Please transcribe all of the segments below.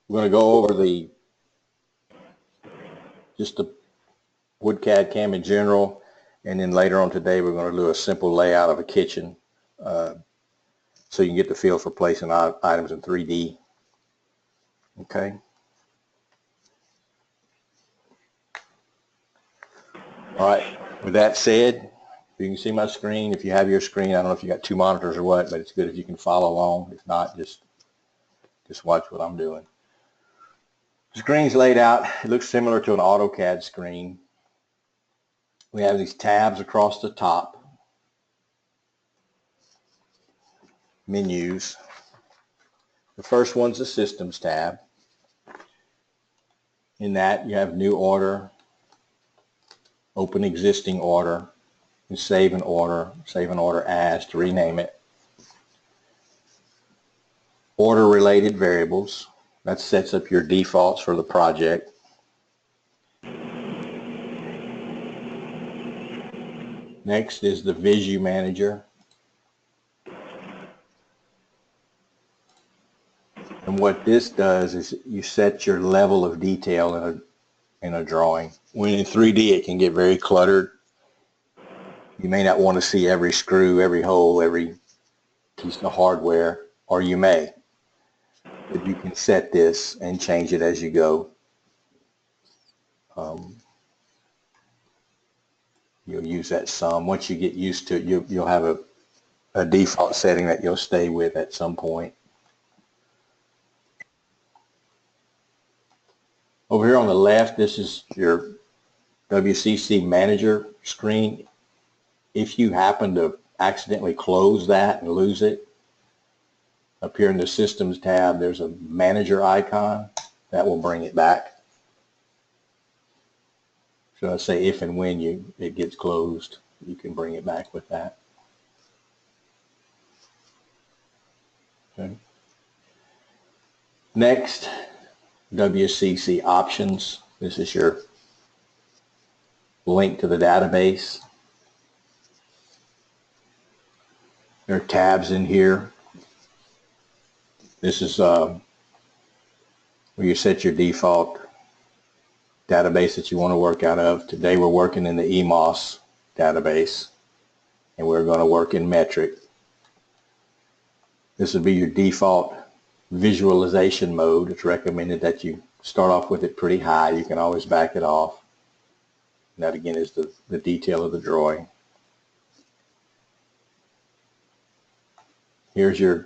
We're going to go over just the wood CAD/CAM in general, and then later on today we're going to do a simple layout of a kitchen so you can get the feel for placing items in 3D. Okay. All right. With that said, you can see my screen. If you have your screen, I don't know if you got two monitors or what, but it's good if you can follow along. If not, just watch what I'm doing. The screen's laid out. It looks similar to an AutoCAD screen. We have these tabs across the top, menus. The first one's the Systems tab. In that, you have New Order, Open Existing Order, and Save an Order as to rename it. Order-related variables. That sets up your defaults for the project. Next is the Visu Manager. And what this does is you set your level of detail in a drawing. When in 3D it can get very cluttered. You may not want to see every screw, every hole, every piece of hardware, or you may. But you can set this and change it as you go. You'll use that some. Once you get used to it, you'll have a default setting that you'll stay with at some point. Over here on the left, this is your WCC Manager screen. If you happen to accidentally close that and lose it, up here in the Systems tab, there's a Manager icon that will bring it back. So I say if and when it gets closed, you can bring it back with that. Okay. Next, WCC options. This is your link to the database. There are tabs in here. This is where you set your default database that you want to work out of. Today we're working in the EMOS database, and we're going to work in metric. This would be your default visualization mode. It's recommended that you start off with it pretty high. You can always back it off. And that again is the detail of the drawing. Here's your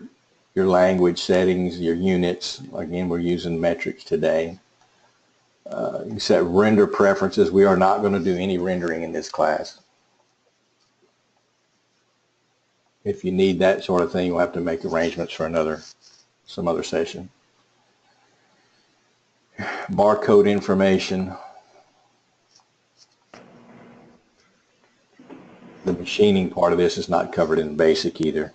language settings, your units. Again, we're using metrics today. You set render preferences. We are not going to do any rendering in this class. If you need that sort of thing, you'll have to make arrangements for some other session. Barcode information. The machining part of this is not covered in basic either.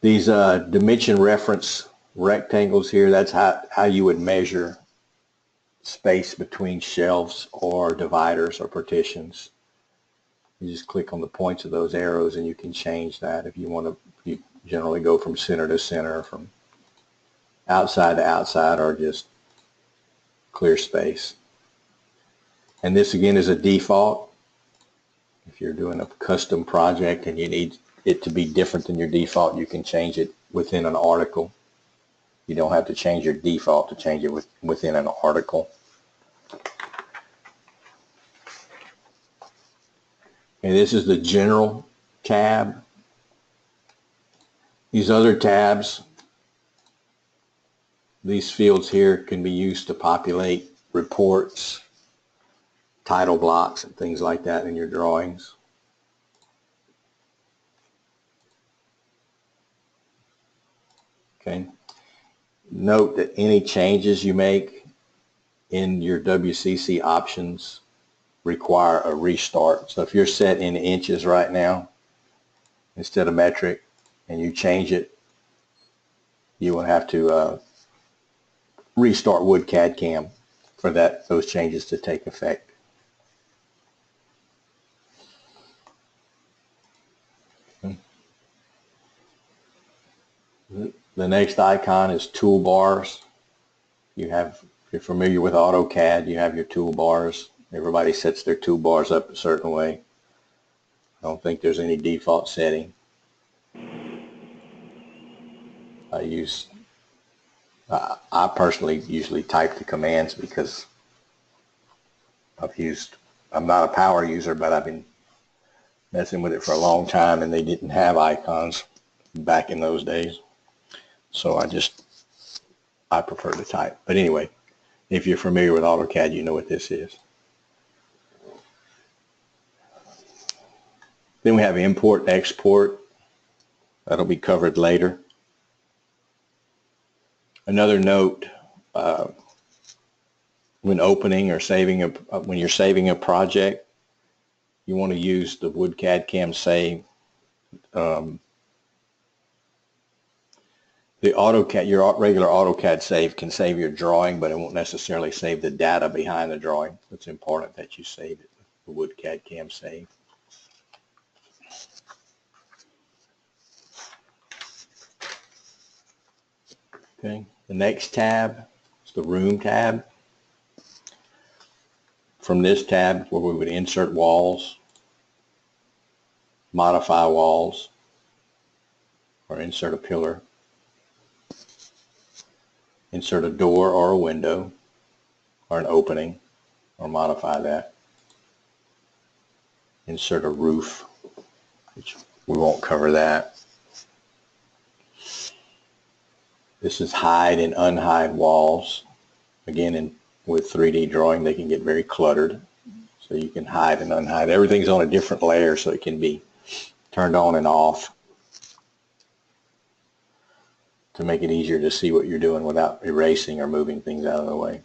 These dimension reference rectangles here, that's how you would measure space between shelves or dividers or partitions. You just click on the points of those arrows and you can change that if you want to. You generally go from center to center, from outside to outside, or just clear space. And this again is a default. If you're doing a custom project and you need it to be different than your default, you can change it within an article. You don't have to change your default to change it within an article. And this is the General tab. These other tabs, these fields here can be used to populate reports, title blocks, and things like that in your drawings. Okay. Note that any changes you make in your WCC options require a restart. So if you're set in inches right now instead of metric and you change it, you will have to restart Wood CAD/CAM for those changes to take effect. The The next icon is toolbars. If you're familiar with AutoCAD, you have your toolbars. Everybody sets their toolbars up a certain way. I don't think there's any default setting. I personally usually type the commands because I'm not a power user, but I've been messing with it for a long time, and they didn't have icons back in those days. So I prefer to type. But anyway, if you're familiar with AutoCAD, you know what this is. Then we have import, export. That'll be covered later. Another note, when opening or when you're saving a project, you want to use the WCAD save. The AutoCAD, your regular AutoCAD save can save your drawing, but it won't necessarily save the data behind the drawing. It's important that you save it with the WCAD save. Okay, the next tab is the Room tab. From this tab, where we would insert walls, modify walls, or insert a pillar, insert a door or a window, or an opening, or modify that. Insert a roof, which we won't cover that. This is hide and unhide walls. Again, with 3D drawing, they can get very cluttered. So you can hide and unhide. Everything's on a different layer, so it can be turned on and off to make it easier to see what you're doing without erasing or moving things out of the way.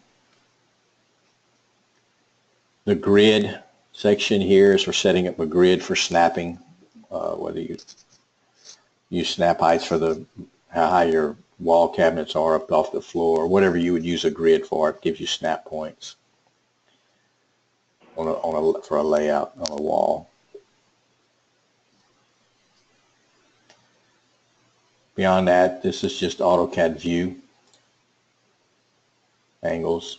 The grid section here is for setting up a grid for snapping, whether you use snap heights for how high your wall cabinets are up off the floor, whatever you would use a grid for. It gives you snap points for a layout on a wall. Beyond that, this is just AutoCAD view angles.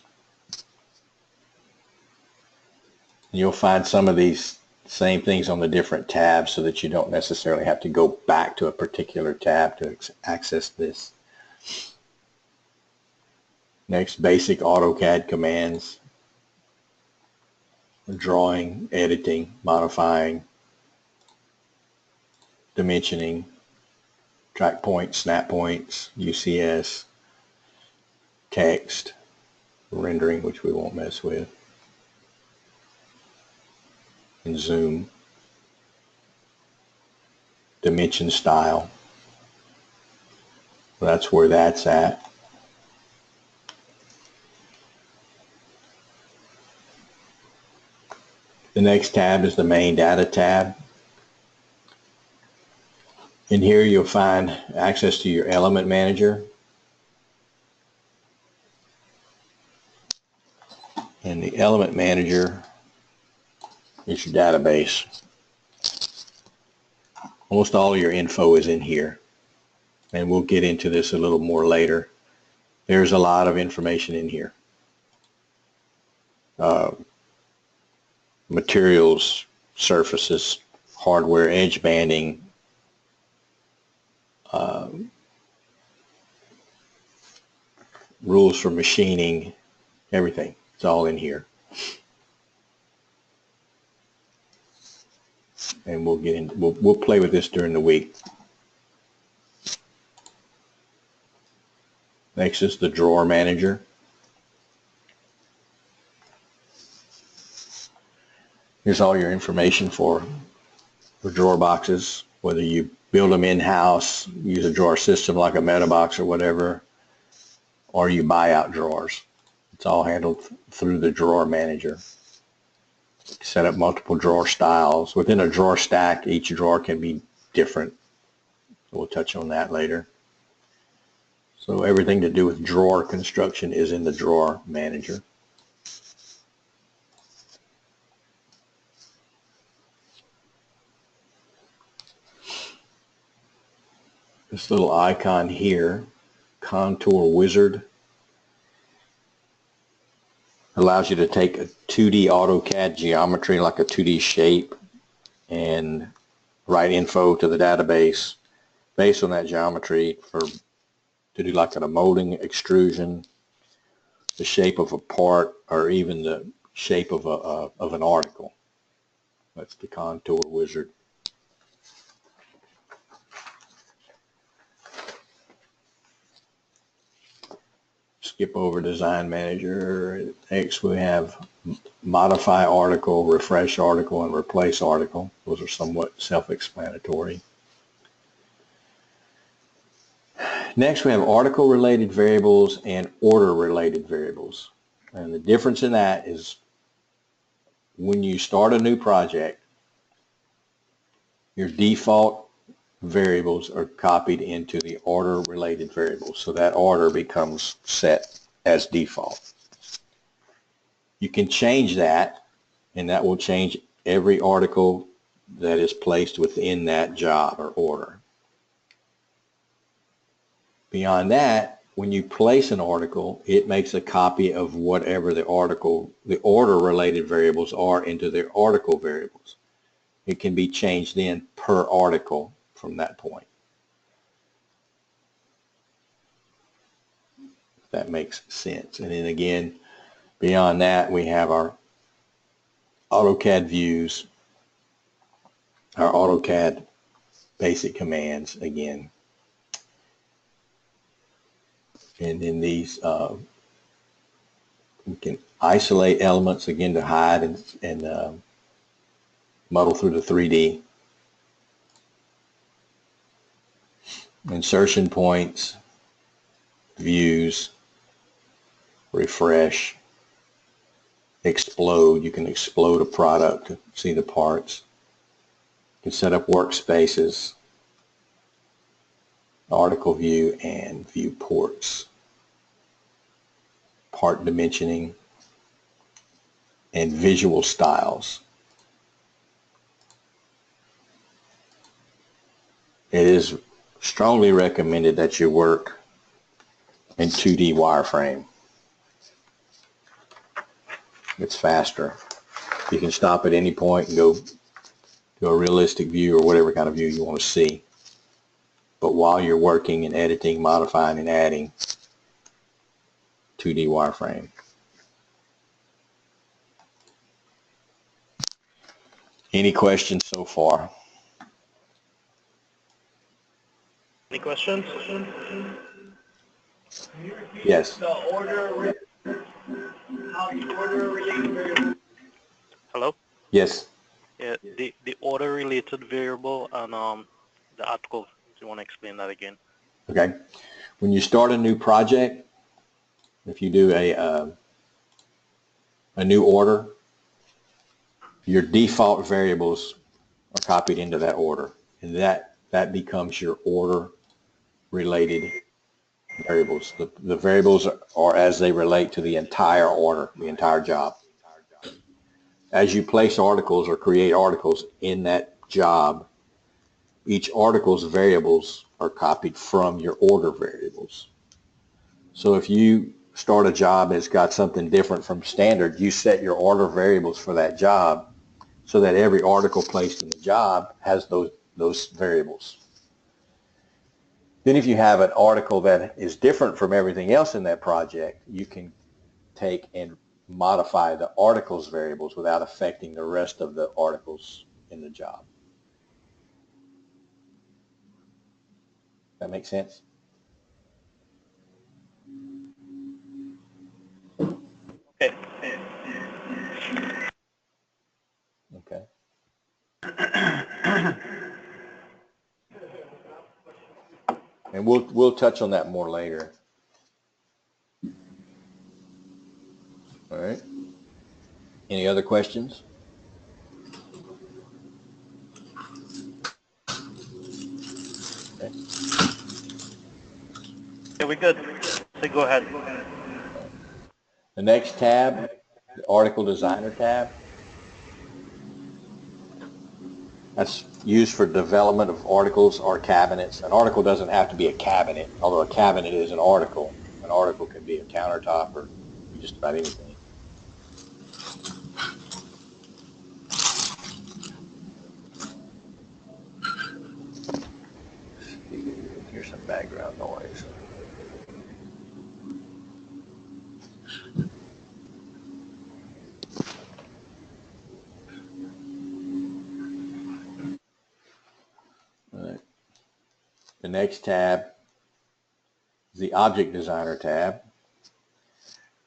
You'll find some of these same things on the different tabs so that you don't necessarily have to go back to a particular tab to access this. Next, basic AutoCAD commands. Drawing, editing, modifying, dimensioning, track points, snap points, UCS, text, rendering, which we won't mess with, and zoom, dimension style. That's where that's at. The next tab is the main data tab. In here you'll find access to your element manager. And the element manager is your database. Almost all your info is in here. And we'll get into this a little more later. There's a lot of information in here. Materials, surfaces, hardware, edge banding, rules for machining, everything. It's all in here. And we'll play with this during the week. Next is the drawer manager. Here's all your information for drawer boxes, whether you build them in-house, use a drawer system like a MetaBox or whatever, or you buy out drawers. It's all handled through the drawer manager. Set up multiple drawer styles. Within a drawer stack, each drawer can be different. We'll touch on that later. So everything to do with drawer construction is in the drawer manager. This little icon here, Contour Wizard, allows you to take a 2D AutoCAD geometry, like a 2D shape, and write info to the database based on that geometry to do like a molding, extrusion, the shape of a part, or even the shape of an article. That's the Contour Wizard. Skip over Design Manager. Next we have Modify Article, Refresh Article, and Replace Article. Those are somewhat self-explanatory. Next we have article-related variables and order-related variables. And the difference in that is when you start a new project, your default variables are copied into the order-related variables. So that order becomes set as default. You can change that, and that will change every article that is placed within that job or order. Beyond that, when you place an article, it makes a copy of whatever the order-related variables are into their article variables. It can be changed then per article from that point. If that makes sense. And then again, beyond that, we have our AutoCAD views, our AutoCAD basic commands again. And in these, we can isolate elements again to hide and muddle through the 3D. Insertion points, views, refresh, explode. You can explode a product to see the parts. You can set up workspaces, article view, and view ports. Part dimensioning, and visual styles. It is strongly recommended that you work in 2D wireframe. It's faster. You can stop at any point and go to a realistic view or whatever kind of view you want to see. But while you're working and editing, modifying, and adding, 2D wireframe. Any questions so far? Any questions? Yes. Hello? Yes. Yeah, the order related variable and the article. Do you want to explain that again? Okay. When you start a new project, if you do a new order, your default variables are copied into that order, and that becomes your order related variables. The variables are as they relate to the entire order, the entire job. As you place articles or create articles in that job, each article's variables are copied from your order variables. So if you start a job that's got something different from standard, you set your order variables for that job so that every article placed in the job has those variables. Then if you have an article that is different from everything else in that project, you can take and modify the article's variables without affecting the rest of the articles in the job. That makes sense? Okay. Okay. And we'll touch on that more later. All right. Any other questions? Okay. Yeah, we're good. So go ahead. The next tab, the Article Designer tab. That's used for development of articles or cabinets. An article doesn't have to be a cabinet, although a cabinet is an article. An article can be a countertop or just about anything. Here's some background noise. All right. The next tab is the Object Designer tab.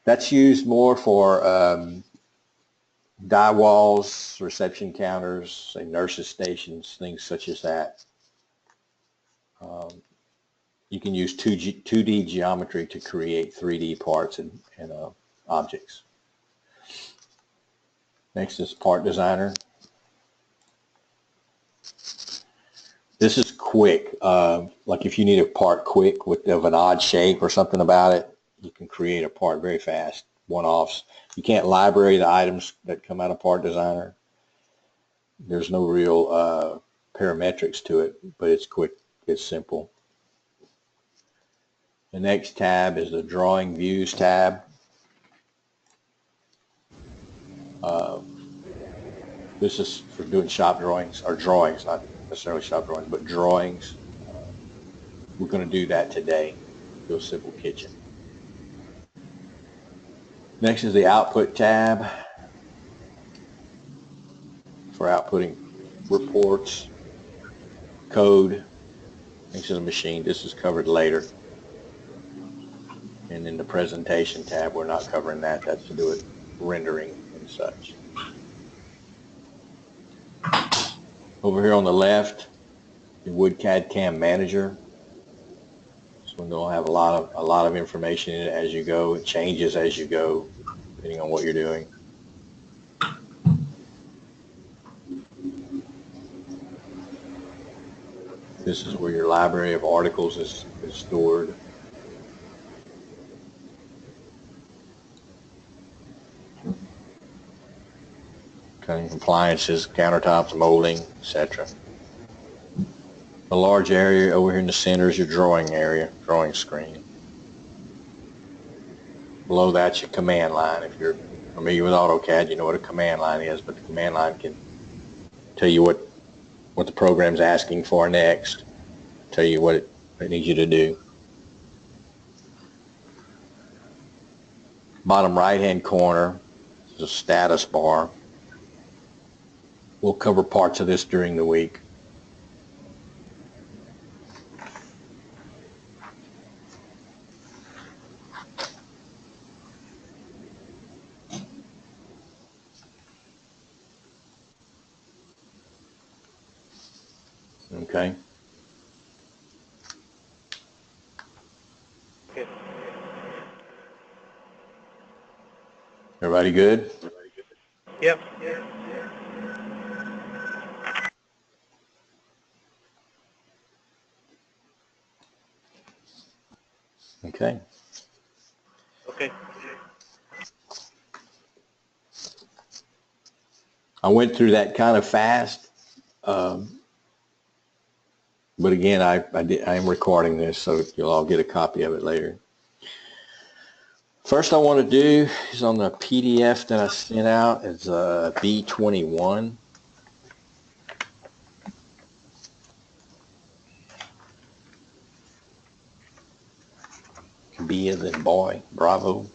That's used more for die walls, reception counters, say nurses' stations, things such as that. You can use 2D geometry to create 3D parts and objects. Next is Part Designer. This is quick. Like if you need a part quick of an odd shape or something about it, you can create a part very fast, one-offs. You can't library the items that come out of Part Designer. There's no real parametrics to it, but it's quick, it's simple. The next tab is the Drawing Views tab. This is for doing shop drawings, or drawings, not necessarily shop drawings, but drawings. We're going to do that today, do a simple kitchen. Next is the Output tab for outputting reports, code. Next is a machine. This is covered later. And then the Presentation tab, we're not covering that. That's to do with rendering and such. Over here on the left, the WoodCAD CAM Manager. This one will have a lot of information in it as you go. It changes as you go, depending on what you're doing. This is where your library of articles is stored. Kind of appliances, countertops, molding, etc. The large area over here in the center is your drawing area, drawing screen. Below that's your command line. If you're familiar with AutoCAD, you know what a command line is, but the command line can tell you what the program's asking for next, tell you what it needs you to do. Bottom right-hand corner is a status bar. We'll cover parts of this during the week. Okay. Okay. Everybody good? Yep. Okay. Okay. I went through that kind of fast, but again, I am recording this, so you'll all get a copy of it later. First I want to do is on the PDF that I sent out is B21. B as in boy, Bravo.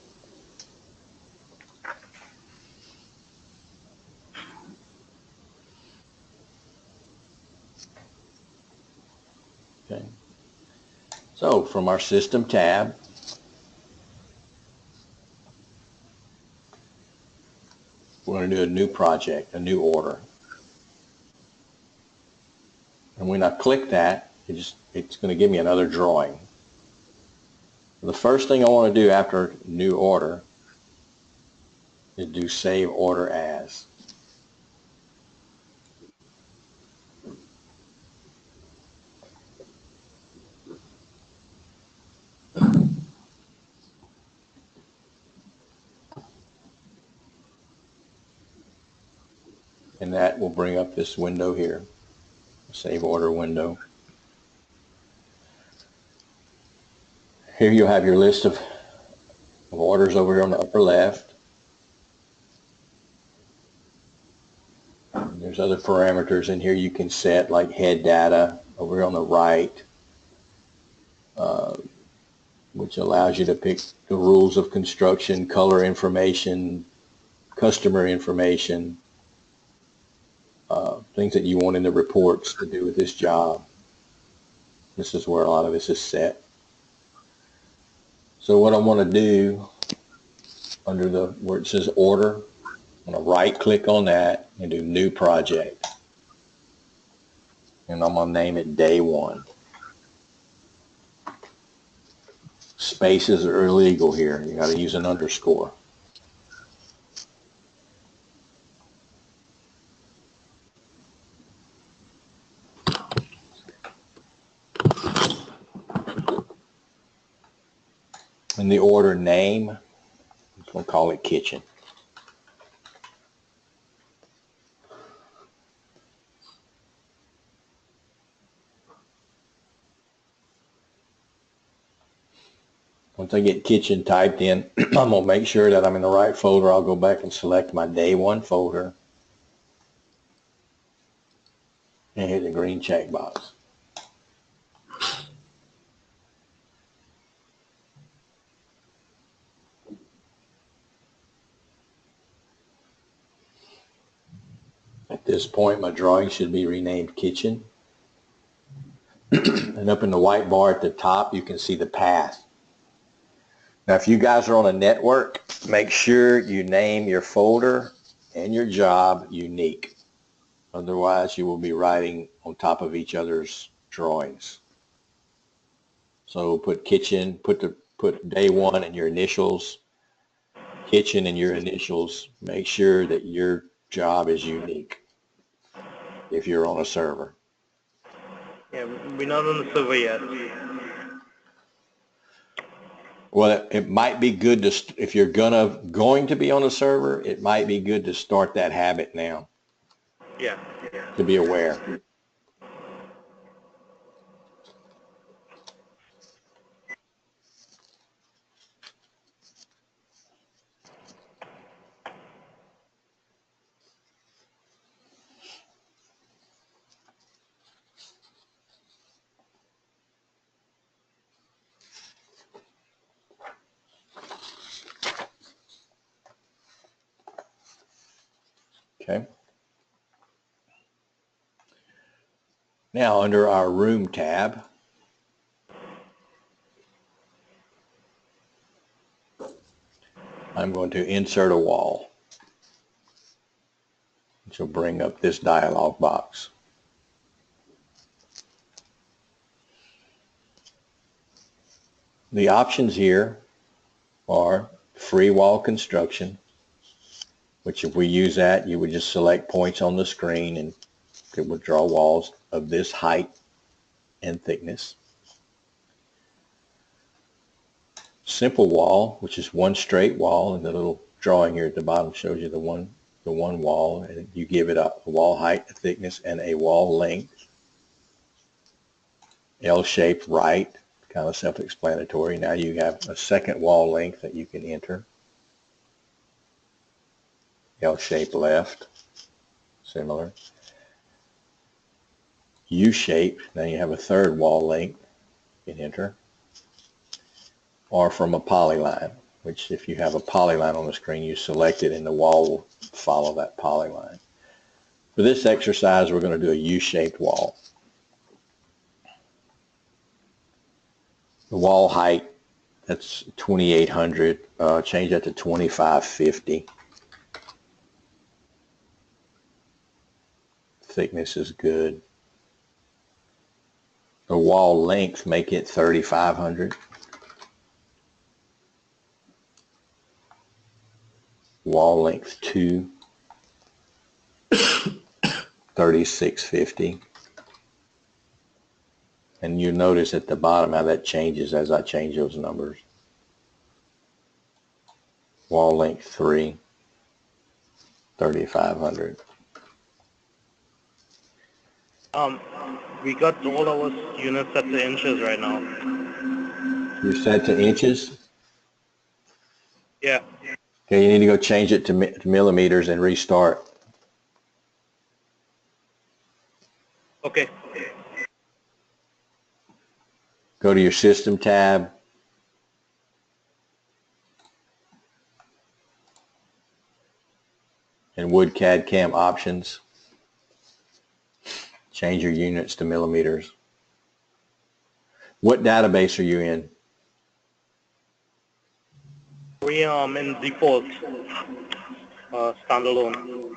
Okay. So from our System tab, we're going to do a new project, a new order. And when I click that, it's going to give me another drawing. The first thing I want to do after new order is do Save Order As. And that will bring up this window here. Save order window. Here you'll have your list of orders over here on the upper left. And there's other parameters in here you can set, like head data over here on the right, which allows you to pick the rules of construction, color information, customer information, things that you want in the reports to do with this job. This is where a lot of this is set. So what I want to do under where it says order, I'm going to right click on that and do new project. And I'm going to name it day one. Spaces are illegal here. You got to use an underscore. In the order name, I'm going to call it kitchen. Once I get kitchen typed in, I'm going to make sure that I'm in the right folder. I'll go back and select my day one folder and hit the green check box. At this point, my drawing should be renamed kitchen. And up in the white bar at the top, you can see the path. Now, if you guys are on a network, make sure you name your folder and your job unique. Otherwise, you will be writing on top of each other's drawings. So put kitchen, put day one and your initials, kitchen and your initials. Make sure that your job is unique if you're on a server. Yeah, we're not on the server yet. Well, it might be good to, if you're going to be on a server, it might be good to start that habit now. Yeah. To be aware. Okay. Now under our room tab, I'm going to insert a wall, which will bring up this dialog box. The options here are free wall construction, which if we use that, you would just select points on the screen and it would draw walls of this height and thickness. Simple wall, which is one straight wall, and the little drawing here at the bottom shows you the one wall, and you give it a wall height, a thickness, and a wall length. L-shaped right, kind of self-explanatory. Now you have a second wall length that you can enter. L-shaped left, similar. U-shaped, now you have a third wall length you can enter. Or from a polyline, which if you have a polyline on the screen, you select it and the wall will follow that polyline. For this exercise, we're going to do a U-shaped wall. The wall height, that's 2,800. Change that to 2,550. Thickness is good. The wall length, make it 3,500. Wall length 2, 3,650. And you notice at the bottom how that changes as I change those numbers. Wall length 3, 3,500. Um, we got all our units set to inches right now. You're set to inches? Yeah. Okay, you need to go change it to millimeters and restart. Okay. Go to your System tab. And Wood CAD CAM options. Change your units to millimeters. What database are you in? We in default standalone.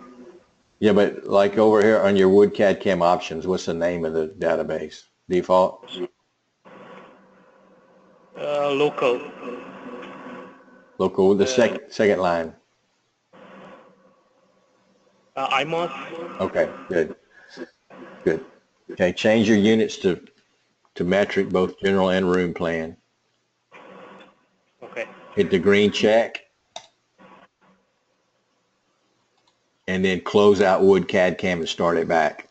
Yeah, but like over here on your Wood CAD CAM options, what's the name of the database? Default? Local. Local, the second line. IMOS. Okay, good, good. Okay, change your units to metric, both general and room plan. Okay. Hit the green check, and then close out Wood CAD CAM and start it back.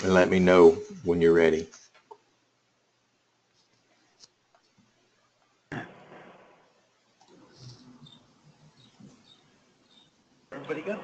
And let me know when you're ready. Everybody good?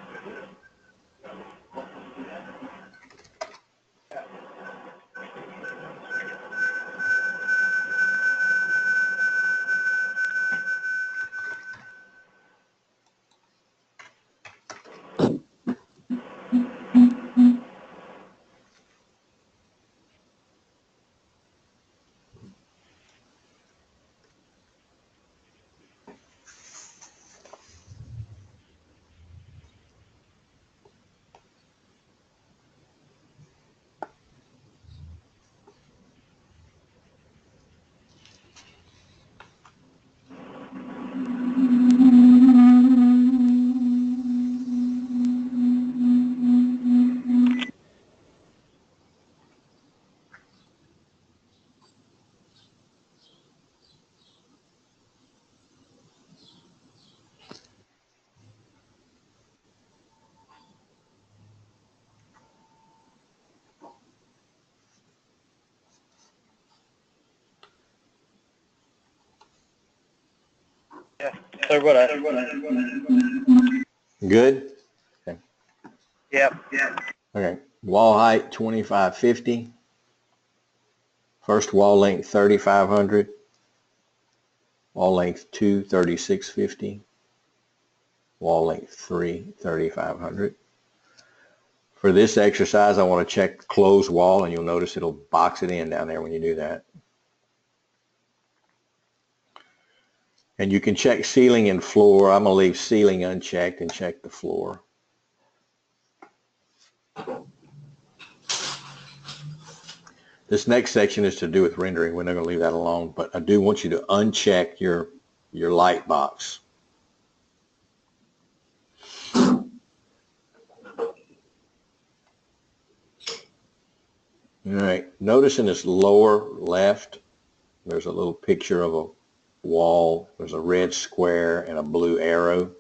Yeah. Sorry about that. Good? Okay. Yeah. Okay. Wall height 2550. First wall length 3500. Wall length 2 3650. Wall length 3 3500. For this exercise, I want to check closed wall, and you'll notice it'll box it in down there when you do that. And you can check ceiling and floor. I'm going to leave ceiling unchecked and check the floor. This next section is to do with rendering. We're not going to leave that alone, but I do want you to uncheck your light box. All right, notice in this lower left, there's a little picture of a wall. There's a red square and a blue arrow.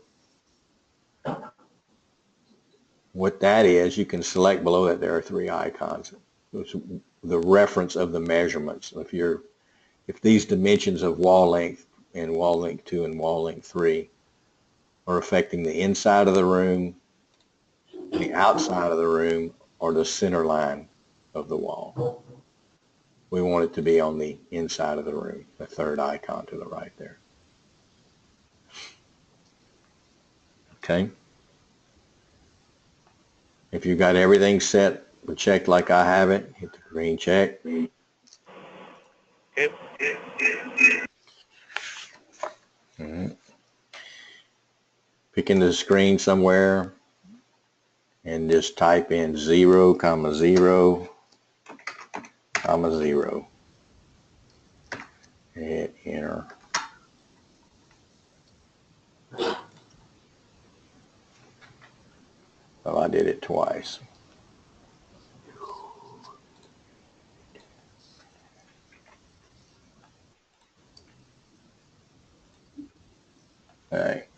What that is, you can select below that. There are three icons. It's the reference of the measurements. If these dimensions of wall length and wall length 2 and wall length 3 are affecting the inside of the room, the outside of the room, or the center line of the wall, we want it to be on the inside of the room, the third icon to the right there. Okay. If you've got everything set or checked like I have it, hit the green check. Okay. Pick into the screen somewhere and just type in 0, 0, 0. Hit enter. So I did it twice. All right.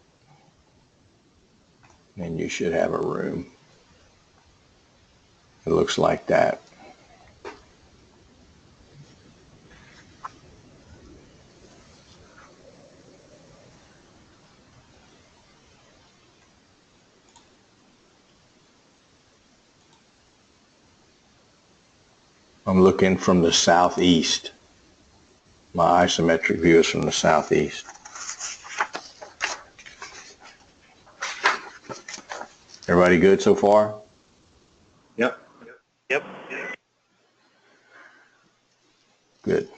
And you should have a room. It looks like that. I'm looking from the southeast. My isometric view is from the southeast. Everybody good so far? Yep. Yep. Good.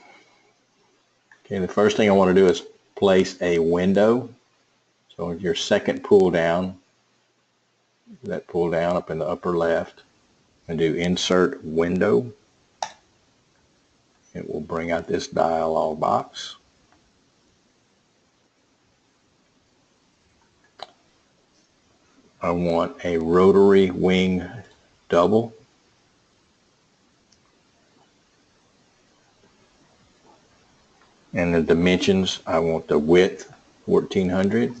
Okay, the first thing I want to do is place a window. So your second pull down, that pull down up in the upper left, and do insert window. It will bring out this dialog box. I want a rotary wing double. And the dimensions, I want the width 1400.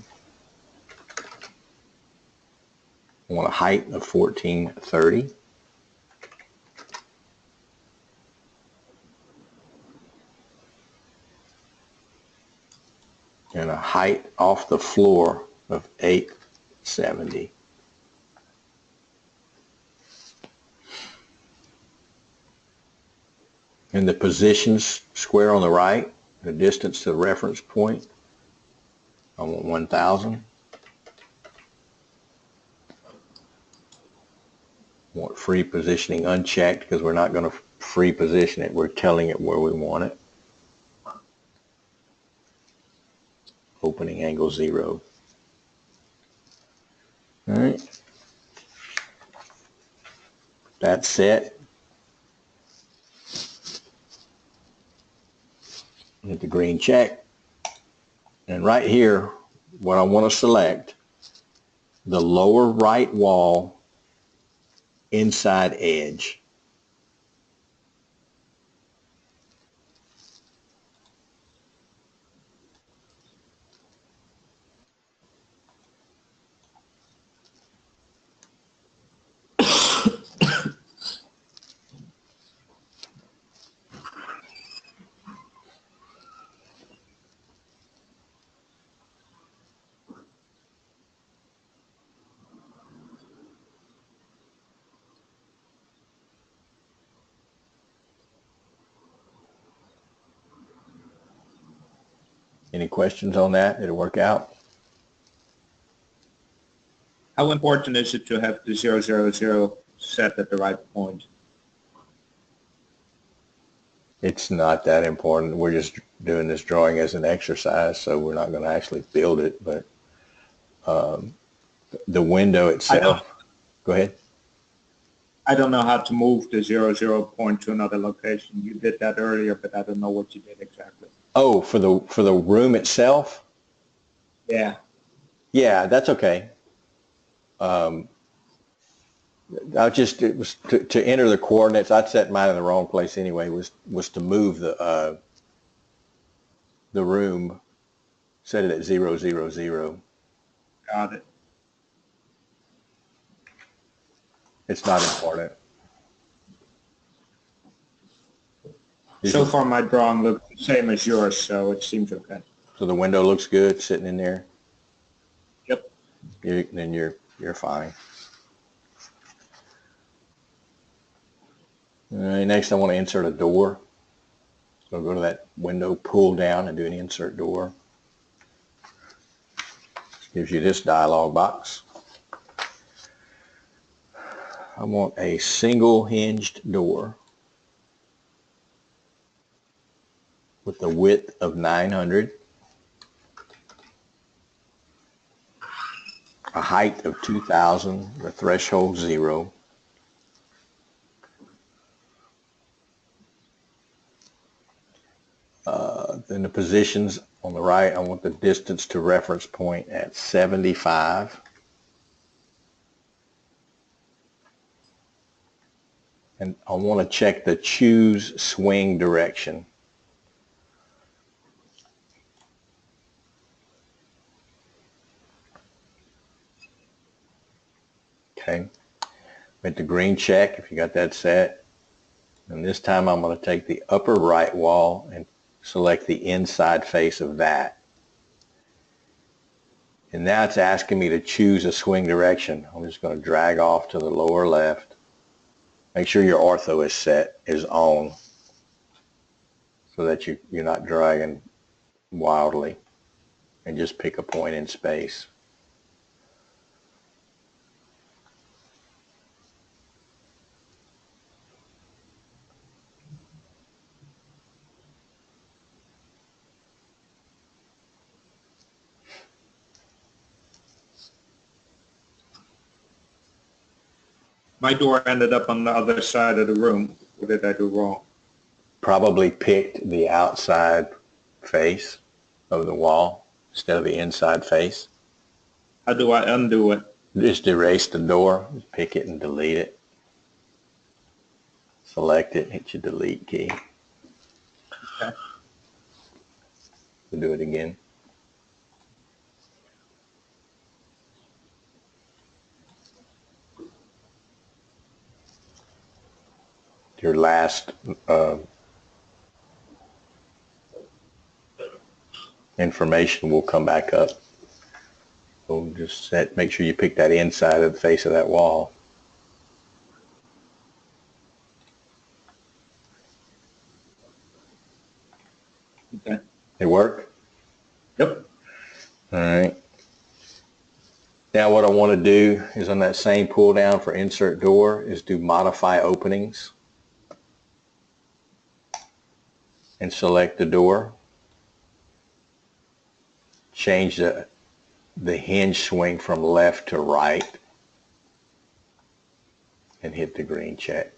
I want a height of 1430. And a height off the floor of 870. And the positions square on the right, the distance to the reference point, I want 1000. I want free positioning unchecked because we're not going to free position it. We're telling it where we want it. Opening angle 0. All right. That's set. Hit the green check. And right here, what I want to select, the lower right wall inside edge. Any questions on that? Did it work out? How important is it to have the 000 set at the right point? It's not that important. We're just doing this drawing as an exercise, so we're not going to actually build it. But the window itself. Go ahead. I don't know how to move the 00 point to another location. You did that earlier, but I don't know what you did exactly. Oh, for the room itself? Yeah. Yeah, that's okay. It was to enter the coordinates. I'd set mine in the wrong place anyway. Was to move the room, set it at 000. Got it. It's not important. So far, my drawing looks the same as yours, so it seems okay. So the window looks good sitting in there. Yep. Then you're fine. All right, next I want to insert a door. So I'll go to that window, pull down, and do an insert door. Gives you this dialog box. I want a single hinged door with a width of 900, a height of 2000, the threshold 0. Then the positions on the right, I want the distance to reference point at 75. And I want to check the choose swing direction. Okay, hit the green check if you got that set. And this time I'm going to take the upper right wall and select the inside face of that. And now it's asking me to choose a swing direction. I'm just going to drag off to the lower left. Make sure your ortho is on so that you're not dragging wildly, and just pick a point in space. My door ended up on the other side of the room. What did I do wrong? Probably picked the outside face of the wall instead of the inside face. How do I undo it? Just erase the door, pick it and delete it. Select it, hit your delete key. Okay. We'll do it again. Your last information will come back up. So just make sure you pick that inside of the face of that wall. Okay. It work? Yep. All right. Now what I want to do is on that same pull down for insert door is do modify openings and select the door. Change the hinge swing from left to right and hit the green check.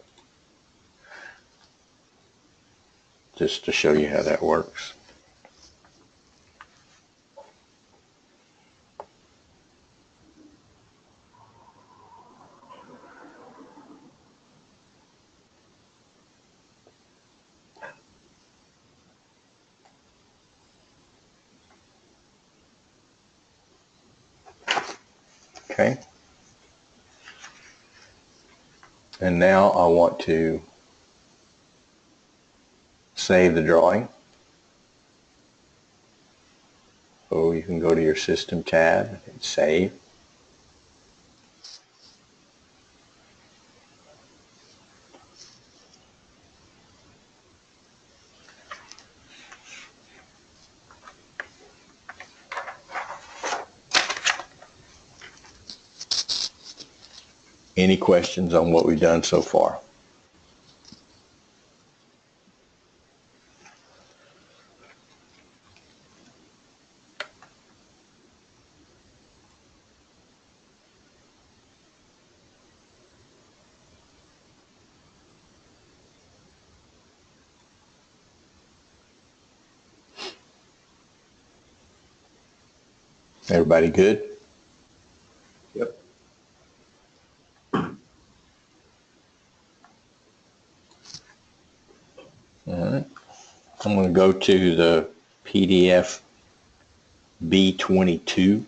Just to show you how that works. Okay. And now I want to save the drawing. So you can go to your System tab and save. Any questions on what we've done so far? Everybody good? Yep. All right. I'm going to go to the PDF B22.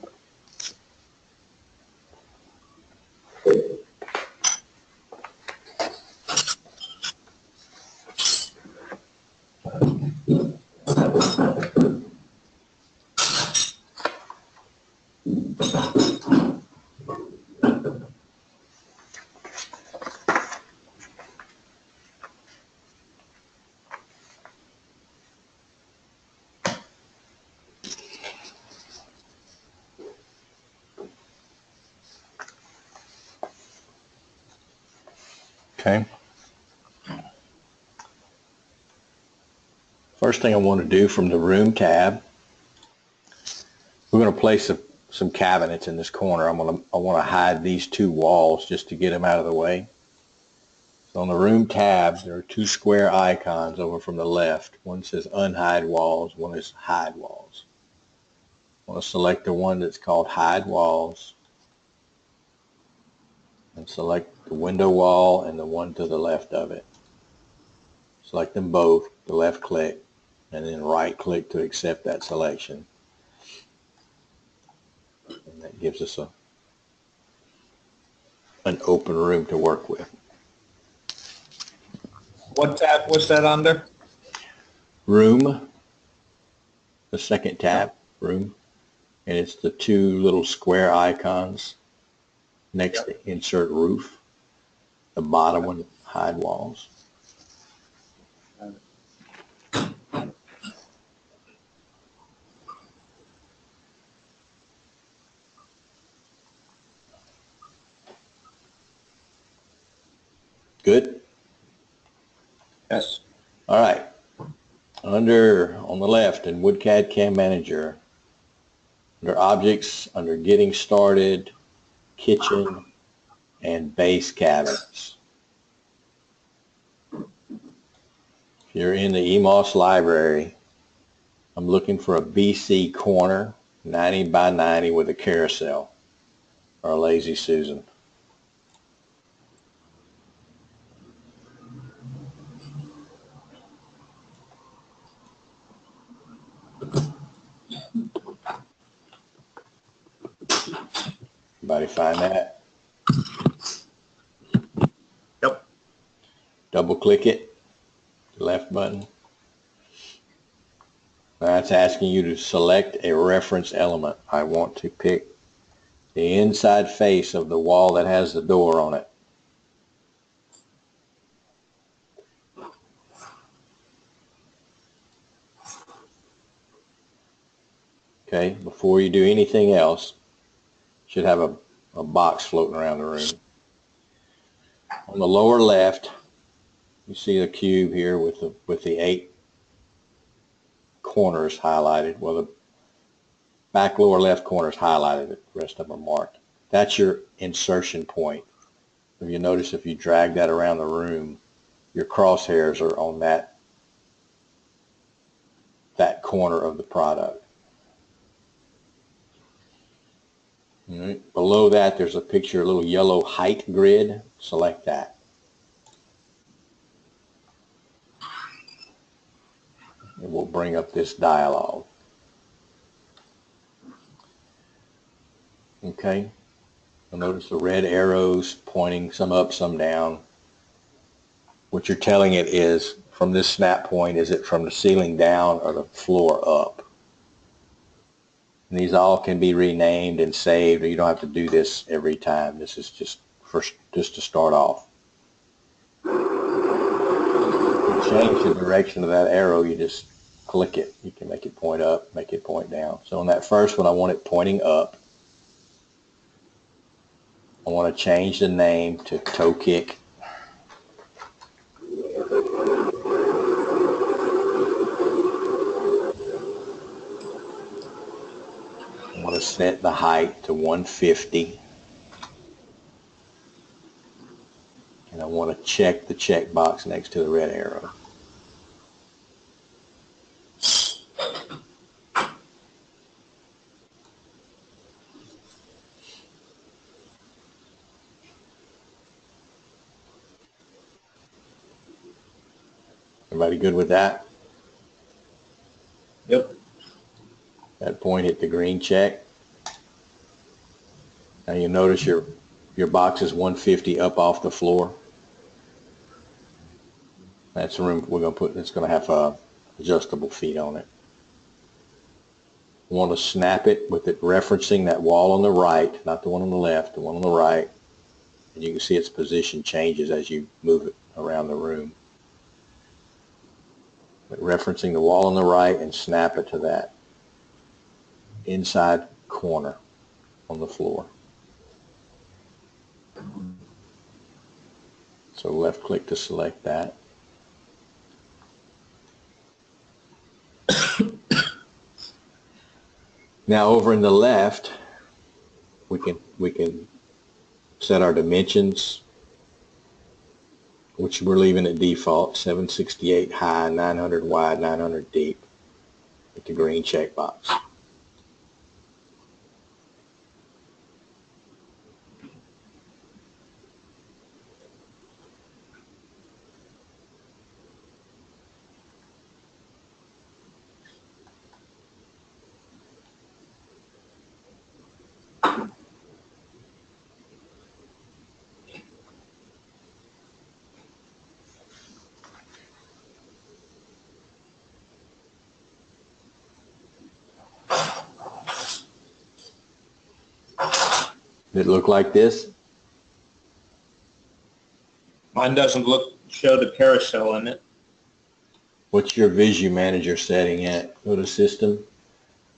Okay. First thing I want to do from the Room tab, we're going to place some cabinets in this corner. I want to hide these two walls just to get them out of the way. So on the Room tab, there are two square icons over from the left. One says Unhide Walls, one is Hide Walls. I want to select the one that's called Hide Walls. and select the window wall and the one to the left of it. Select them both, the left click, and then right click to accept that selection. And that gives us an open room to work with. What tab was that under? Room, the second tab, room, and it's the two little square icons next to insert roof. The bottom one, hide walls. Good? Yes. All right. On the left in WoodCAD CAM Manager, under Objects, under Getting Started, Kitchen, and Base Cabinets. If you're in the EMOS library, I'm looking for a BC corner, 90 by 90 with a carousel, or a Lazy Susan. Everybody find that? Yep. Double click it, the left button. That's asking you to select a reference element. I want to pick the inside face of the wall that has the door on it. Okay, before you do anything else, you should have a box floating around the room. On the lower left, you see the cube here with the 8 corners highlighted. Well, the back lower left corner is highlighted. The rest of them are marked. That's your insertion point. If you notice, if you drag that around the room, your crosshairs are on that corner of the product. All right. Below that, there's a picture, a little yellow height grid. Select that. It will bring up this dialog. Okay. You'll notice the red arrows pointing some up, some down. What you're telling it is, from this snap point, is it from the ceiling down or the floor up? And these all can be renamed and saved. You don't have to do this every time. This is just to start off. To change the direction of that arrow, you just click it. You can make it point up, make it point down. So on that first one, I want it pointing up. I want to change the name to Toe Kick. I want to set the height to 150. And I want to check the checkbox next to the red arrow. Everybody good with that? Yep. That point hit the green check. Now you notice your box is 150 up off the floor. That's the room we're going to put. It's going to have adjustable feet on it. We want to snap it with it referencing that wall on the right, not the one on the left, the one on the right. And you can see its position changes as you move it around the room. But referencing the wall on the right and snap it to that inside corner on the floor. So left click to select that. Now over in the left, we can set our dimensions, which we're leaving at default, 768 high, 900 wide, 900 deep, with the green checkbox. Did it look like this? Mine doesn't show the carousel in it. What's your Visu Manager setting at? Go to System,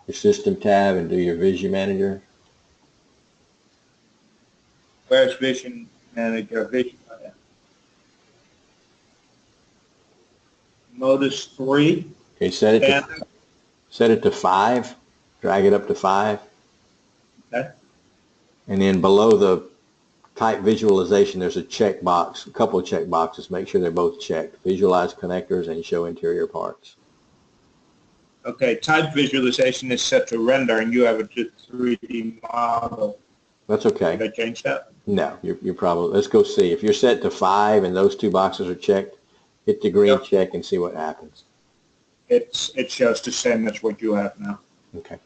your System tab, and do your Visu Manager. Where's Vision Manager? Vision. Modus 3. Okay, set it to 5. Drag it up to 5. Okay. And then below the type visualization, there's a check box, a couple of check boxes. Make sure they're both checked. Visualize connectors and show interior parts. Okay, type visualization is set to render, and you have it to 3D model. That's okay. Did I change that? No, you're probably, let's go see. If you're set to 5 and those two boxes are checked, hit the green check and see what happens. It shows the same as what you have now. Okay.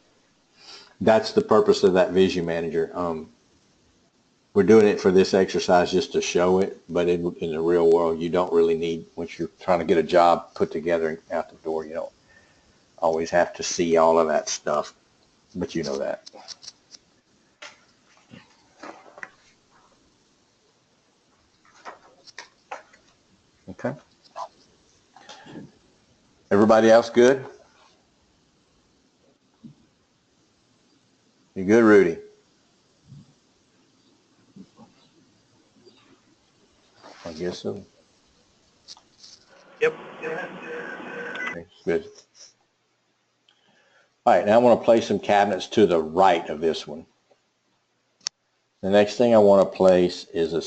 That's the purpose of that Visu Manager. We're doing it for this exercise just to show it, but in the real world, you don't really need, once you're trying to get a job put together and out the door, you don't always have to see all of that stuff, but you know that. Okay. Everybody else good? You good, Rudy? I guess so. Yep. Okay, good. All right, now I want to place some cabinets to the right of this one. The next thing I want to place is a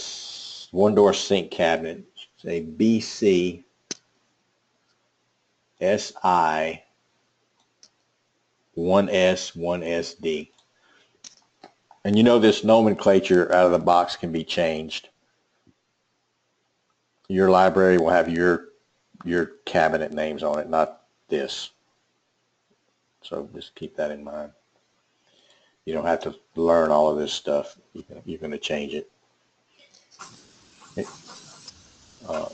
one-door sink cabinet. It's a BC SI 1S 1SD. And you know this nomenclature out of the box can be changed. Your library will have your cabinet names on it, not this. So just keep that in mind. You don't have to learn all of this stuff. You're going to change it. So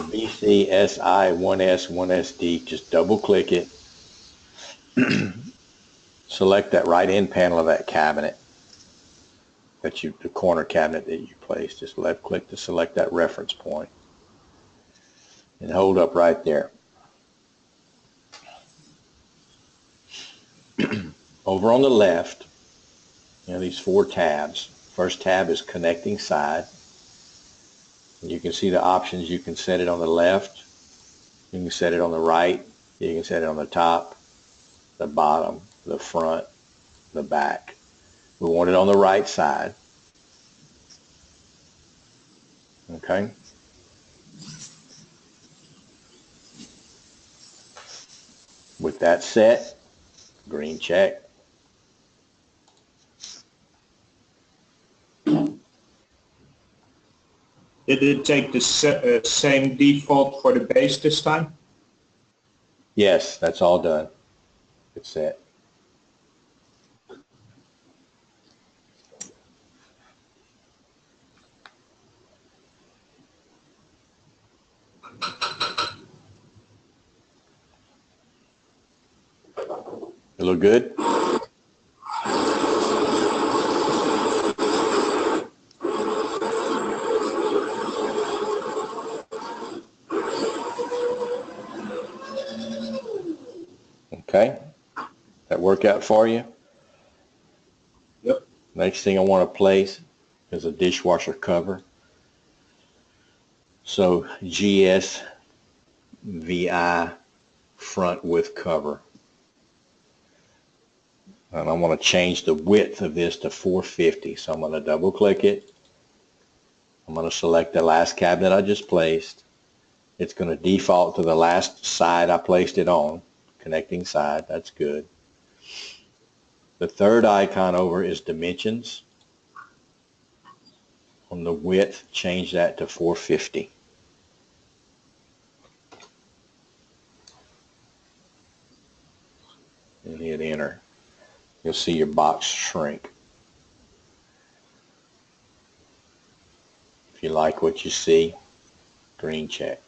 BCSI 1S 1SD, just double click it. Select that right end panel of that cabinet the corner cabinet that you placed. Just left click to select that reference point and hold up right there. Over on the left, you know, these 4 tabs. First tab is connecting side. And you can see the options. You can set it on the left. You can set it on the right. You can set it on the top, the bottom, the front, the back. We want it on the right side. Okay. With that set, green check. Did it take the same default for the base this time? Yes, that's all done. It's set. It look good? Okay. That work out for you? Yep. Next thing I want to place is a dishwasher cover. So GSVI front with cover. And I want to change the width of this to 450. So I'm going to double click it. I'm going to select the last cabinet I just placed. It's going to default to the last side I placed it on. Connecting side, that's good. The third icon over is dimensions. On the width, change that to 450. And hit enter. You'll see your box shrink. If you like what you see, green check.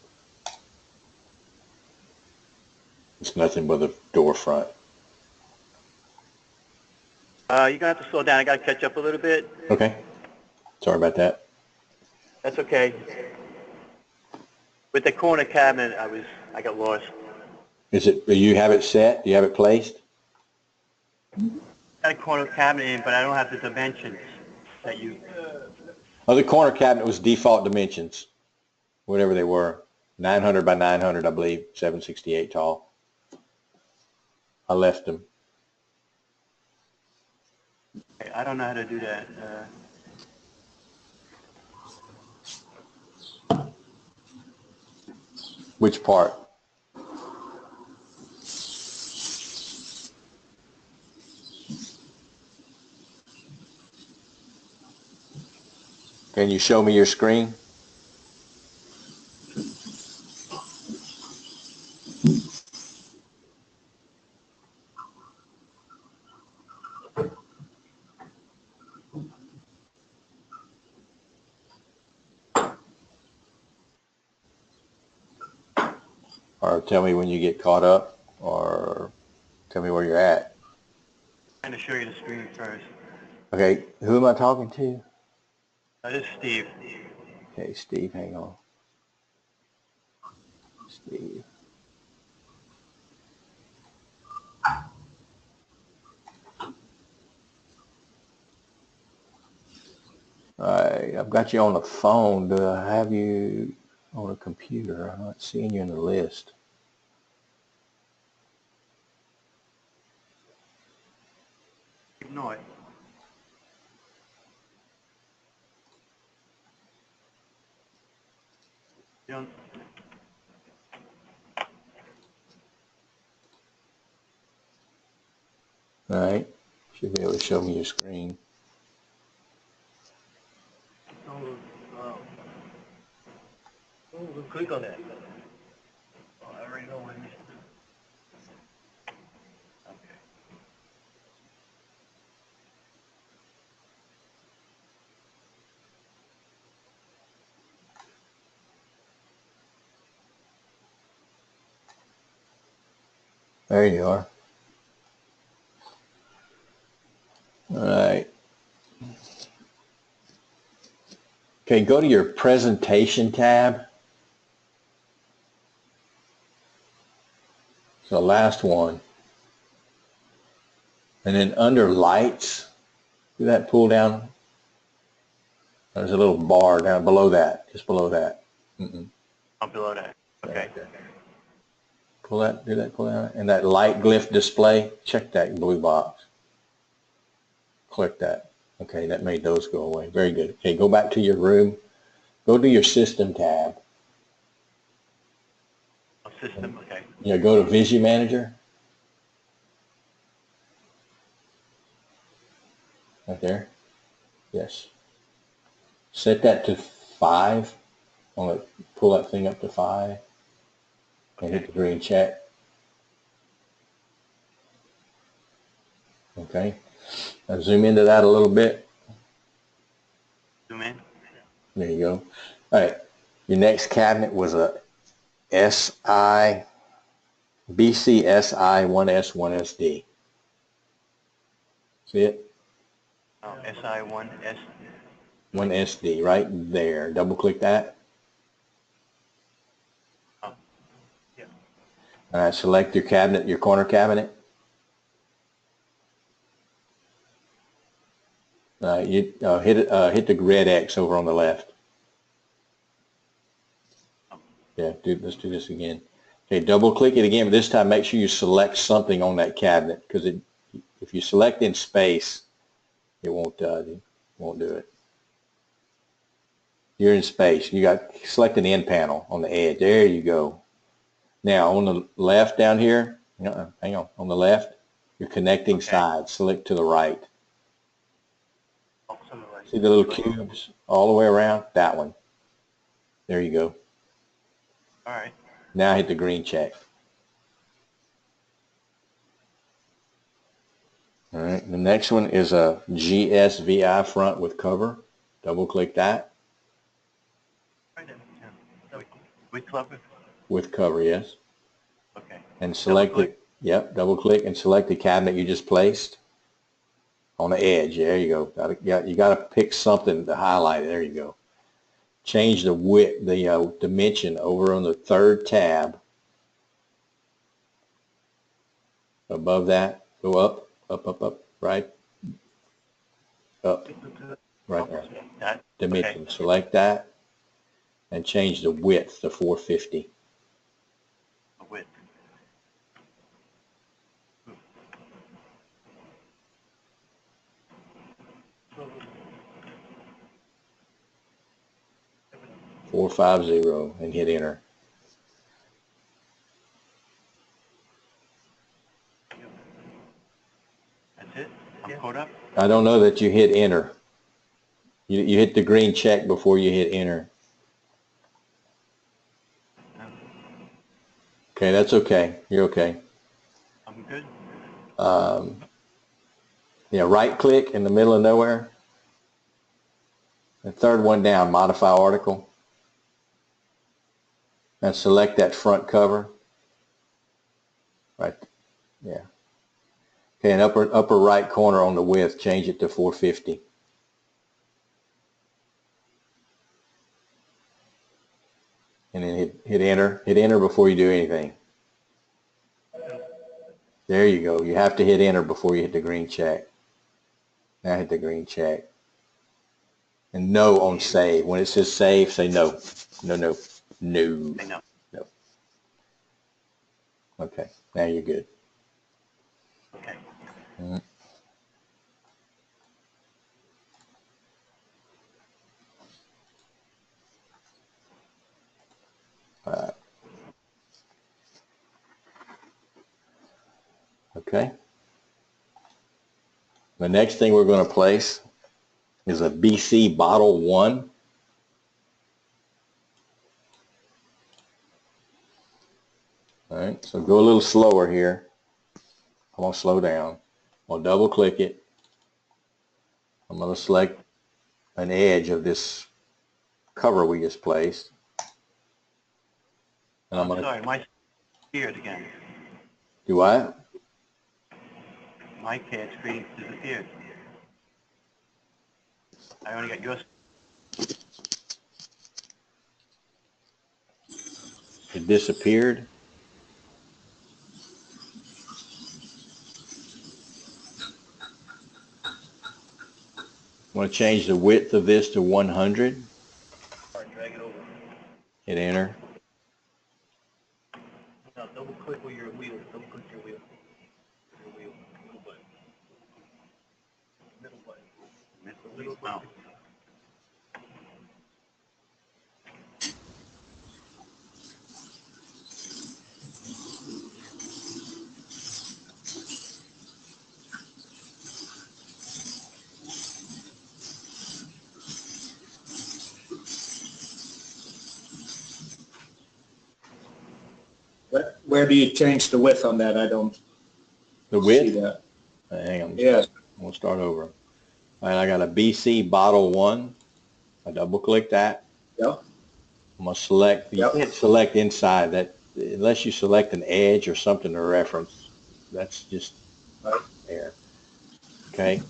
It's nothing but a door front. You're gonna have to slow down. I gotta catch up a little bit. Okay. Sorry about that. That's okay. With the corner cabinet, I got lost. Is it, do you have it set? Do you have it placed? Got a corner cabinet in, but I don't have the dimensions that you. Oh, the corner cabinet was default dimensions, whatever they were. 900 by 900, I believe, 768 tall. I left them. I don't know how to do that. Which part? Can you show me your screen? Or tell me when you get caught up, or tell me where you're at. I'm trying to show you the screen first. Okay, who am I talking to? This is Steve. Okay, Steve, hang on. Steve. All right, I've got you on the phone. Do I have you on a computer? I'm not seeing you in the list. Ignore it. You don't. All right, should be able to show me your screen. Click on that. Oh, I already know what it is. Okay. There you are. All right. Okay, go to your presentation tab. So last one. And then under lights, see that pull down? There's a little bar down below that, just below that. I'm below that. Okay. Pull that, do that, pull that. And that light glyph display, check that blue box. Click that. Okay, that made those go away. Very good. Okay, go back to your room. Go to your system tab. System, okay. Yeah, go to Vision Manager. Right there. Yes. Set that to 5. Pull that thing up to 5. And hit the green check. Okay. Now zoom into that a little bit. Zoom in. There you go. All right. Your next cabinet was a BCSI 1S1SD. See it? Oh, SI1S. 1SD, right there. Double click that. Oh, yeah. All right, select your cabinet, your corner cabinet. You hit the red X over on the left. Yeah, let's do this again. Okay, double click it again, but this time make sure you select something on that cabinet, because if you select in space, it won't do it. You're in space. You got select an end panel on the edge. There you go. Now on the left down here, hang on the left, your connecting sides. Select to the right. See the little cubes all the way around? That one. There you go. All right. Now hit the green check. All right. The next one is a GSVI front with cover. Double click that. With cover? With cover, yes. Okay. And select it. Yep. Double click and select the cabinet you just placed. on the edge. There you go. You got to pick something to highlight. There you go. Change the width, the dimension over on the third tab. Above that, go up, up, up, up, right, up, right there. That, Dimension. okay. Select that and change the width to 450. Width. 450 and hit enter. That's it? I'm caught up? I don't know that you hit enter. You hit the green check before you hit enter. No, Okay, that's okay. You're okay. I'm good? Yeah, right click in the middle of nowhere. The third one down, modify article. And select that front cover. Right, yeah. Okay, and upper right corner on the width, change it to 450. And then hit enter. Hit enter before you do anything. There you go. You have to hit enter before you hit the green check. Now hit the green check. And no on save. When it says save, say no. No, no, no. I know. No. Okay, now you're good. Okay. Mm-hmm. Okay. The next thing we're going to place is a BC bottle 1. All right, so go a little slower here. I'm going to slow down. I'll double click it. I'm going to select an edge of this cover we just placed. And I'm going to Sorry, my disappeared again. do what? My CAD screen disappeared. I only got yours. It disappeared. I'm going to change the width of this to 100. Drag it over. Hit enter. Now double click with your wheel. Double click your wheel. Your wheel. Middle button. Middle button. Middle button. Where do you change the width on that? I don't The see width? that. Hang on. Yes. We'll start over. All right, I got a BC bottle 1. I double click that. Yep. I'm going to select Yep. select inside that. Unless you select an edge or something to reference, that's just Right. there. Okay.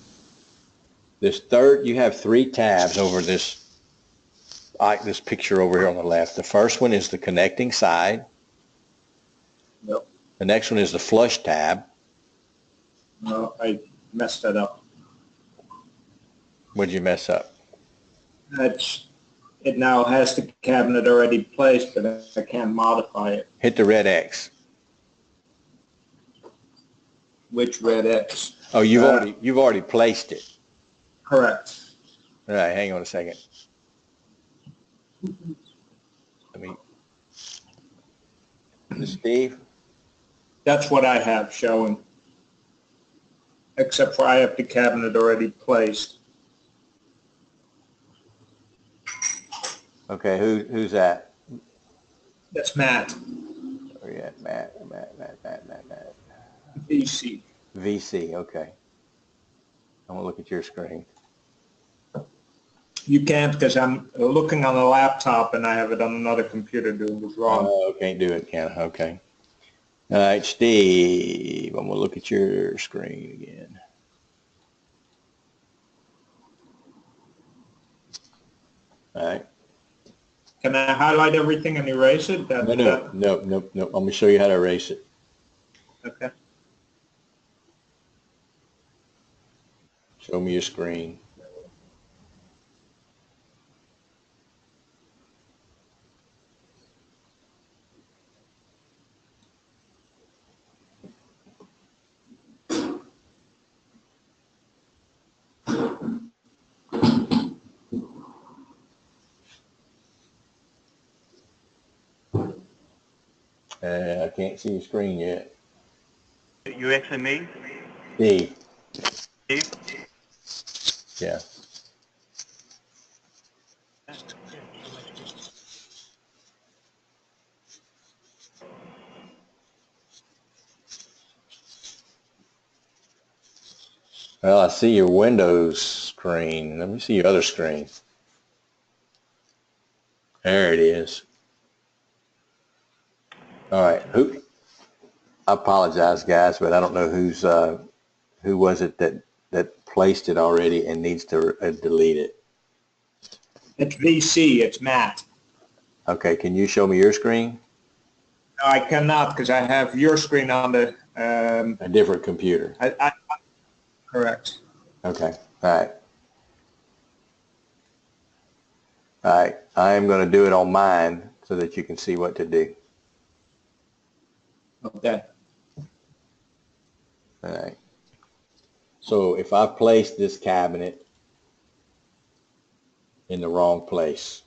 This third, you have 3 tabs over this picture over here on the left. The first one is the connecting side. Yep. The next one is the flush tab. No, I messed that up. What'd you mess up? It now has the cabinet already placed, but I can't modify it. Hit the red X. Which red X? Oh, you've already placed it. Correct. All right, hang on a second. This Steve? That's what I have showing. Except for I have the cabinet already placed. Okay, who's that? That's Matt. Oh yeah, Matt. BC. VC, okay. I'm gonna look at your screen. You can't because I'm looking on a laptop and I have it on another computer doing the drawing. Oh, can't do it, can I? Okay. All right, Steve, I'm gonna look at your screen again. All right. Can I highlight everything and erase it? No. I'm going to show you how to erase it. Okay. Show me your screen. I can't see your screen yet. You asking me? Steve. Steve? Yeah. Well, I see your Windows screen. Let me see your other screen. There it is. All right. I apologize, guys, but I don't know who was it that placed it already and needs to delete it. It's VC, it's Matt. Okay. Can you show me your screen? No, I cannot because I have your screen on the, A different computer. correct. Okay. All right. All right. I am going to do it on mine so that you can see what to do. Okay. All right. So if I place this cabinet in the wrong place,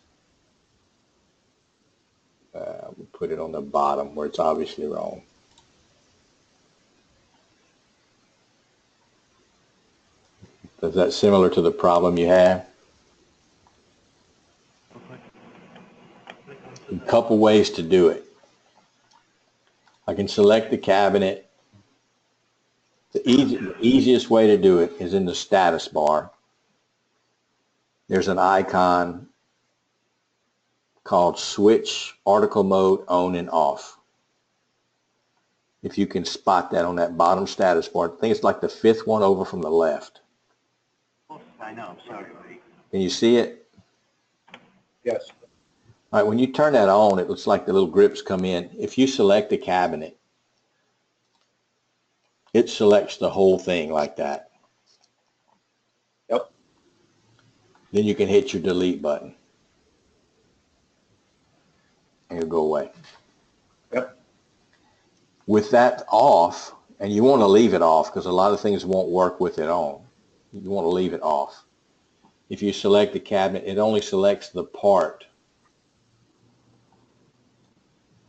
we'll put it on the bottom where it's obviously wrong. Is that similar to the problem you have? A couple ways to do it. I can select the cabinet. The easiest way to do it is in the status bar. There's an icon called Switch Article Mode On and Off. If you can spot that on that bottom status bar, I think it's like the fifth one over from the left. I know, I'm sorry, buddy. Can you see it? Yes. All right, when you turn that on, it looks like the little grips come in. If you select the cabinet, it selects the whole thing like that. Yep. Then you can hit your delete button. And it'll go away. Yep. With that off, and you want to leave it off because a lot of things won't work with it on. You want to leave it off. If you select the cabinet, it only selects the part.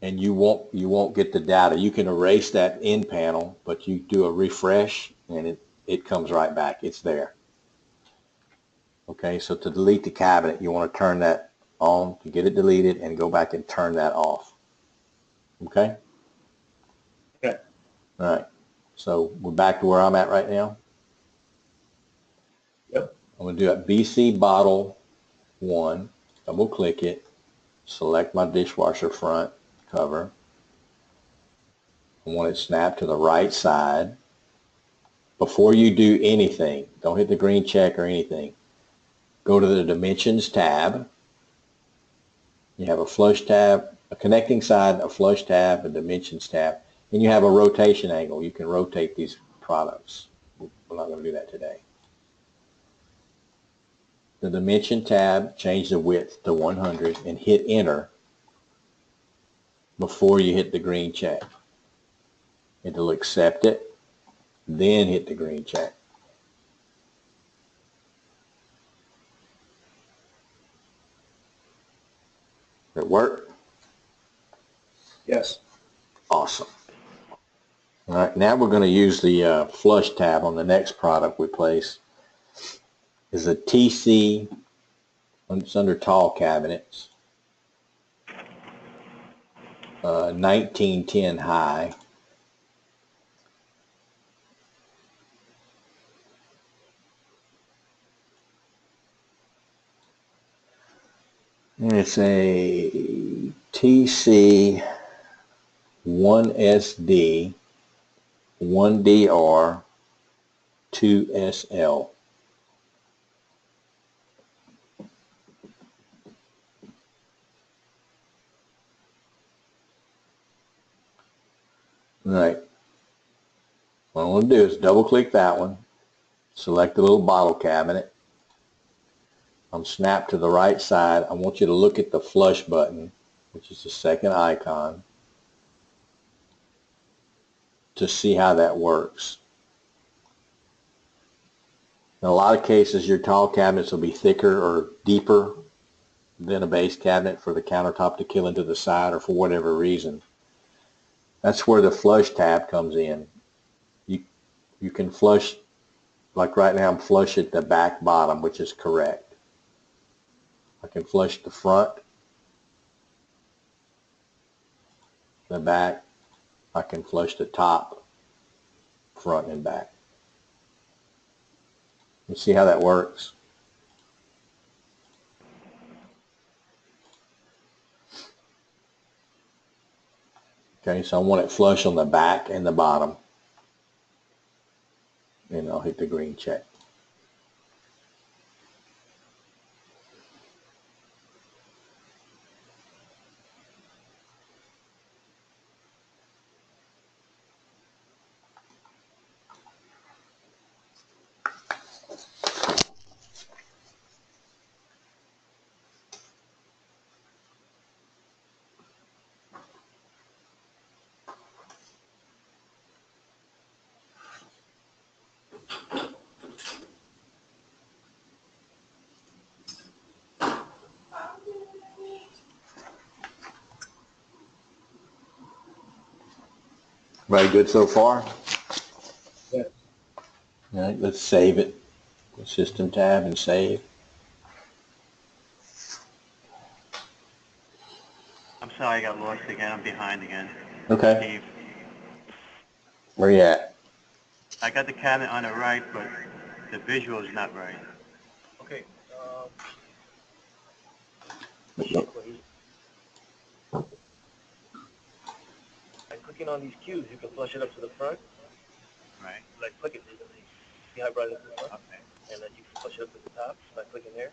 And you won't get the data. You can erase that end panel, but you do a refresh and it comes right back. It's there. Okay, so to delete the cabinet, you want to turn that on to get it deleted and go back and turn that off. Okay? Okay. All right. So we're back to where I'm at right now. Yep. I'm going to do a BC bottle 1. Double click it. Select my dishwasher front cover. I want it snapped to the right side. Before you do anything, don't hit the green check or anything. Go to the Dimensions tab. You have a flush tab, a connecting side, a flush tab, a Dimensions tab, and you have a rotation angle. You can rotate these products. We're not going to do that today. The Dimension tab, change the width to 100 and hit Enter before you hit the green check. It'll accept it, then hit the green check. Did it work? Yes. Awesome. All right, now we're going to use the flush tab on the next product we place. Is a TC, it's under tall cabinets, 1910 high. And it's a TC 1SD, 1DR, 2SL. All right. What I'm going to do is double click that one, select the little bottle cabinet. I'm snapped to the right side. I want you to look at the flush button, which is the second icon, to see how that works. In a lot of cases, your tall cabinets will be thicker or deeper than a base cabinet for the countertop to kill into the side or for whatever reason. That's where the flush tab comes in. You can flush, like right now I'm flush at the back bottom, which is correct. I can flush the front, the back. I can flush the top, front and back. Let's see how that works. Okay, so I want it flush on the back and the bottom. And I'll hit the green check. Everybody good so far? Yes. All right, let's save it. System tab and save. I'm sorry, I got lost again. I'm behind again. Okay. Steve, Where you at? I got the cabinet on the right, but the visual is not right. Okay. By clicking on these cubes, you can flush it up to the front. Right. Like click it. See how I brought it to the front? Okay. And then you can flush it up to the top by clicking there.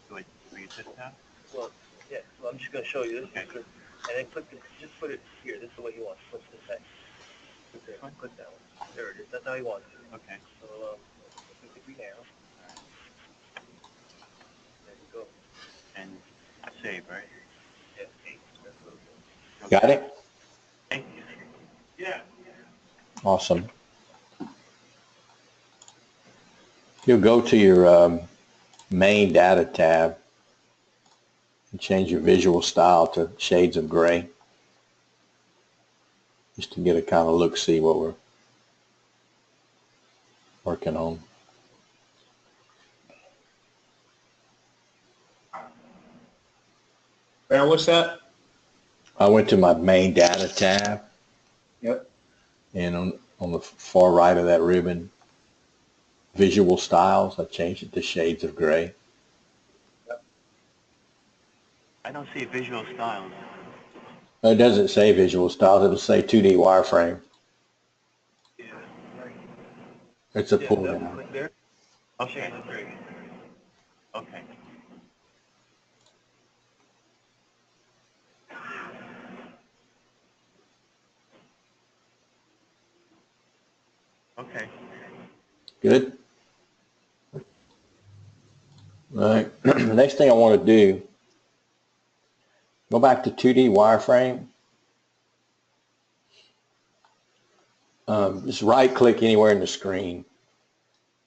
Do I read this now? Well, yeah. So I'm just going to show you this. Okay. And then click it. Just put it here. This is the way you want to flush this side. Click there. Click that one. There it is. That's how you want it. Okay. So click the green arrow. There you go. And save, right? Yeah. That's what it is. Got it? Okay. Yeah. Awesome. You'll go to your main data tab and change your visual style to shades of gray, just to get a kind of look, see what we're working on. Where was that? I went to my main data tab. Yep. And on the far right of that ribbon, visual styles, I changed it to shades of gray. I don't see visual styles. It doesn't say visual styles, it'll say 2D wireframe. Yeah. It's a Yeah, pull that one. down. Click there. Okay. Shades of gray. Okay. Okay. Good? All right. The next thing I want to do, go back to 2D wireframe. Just right click anywhere in the screen.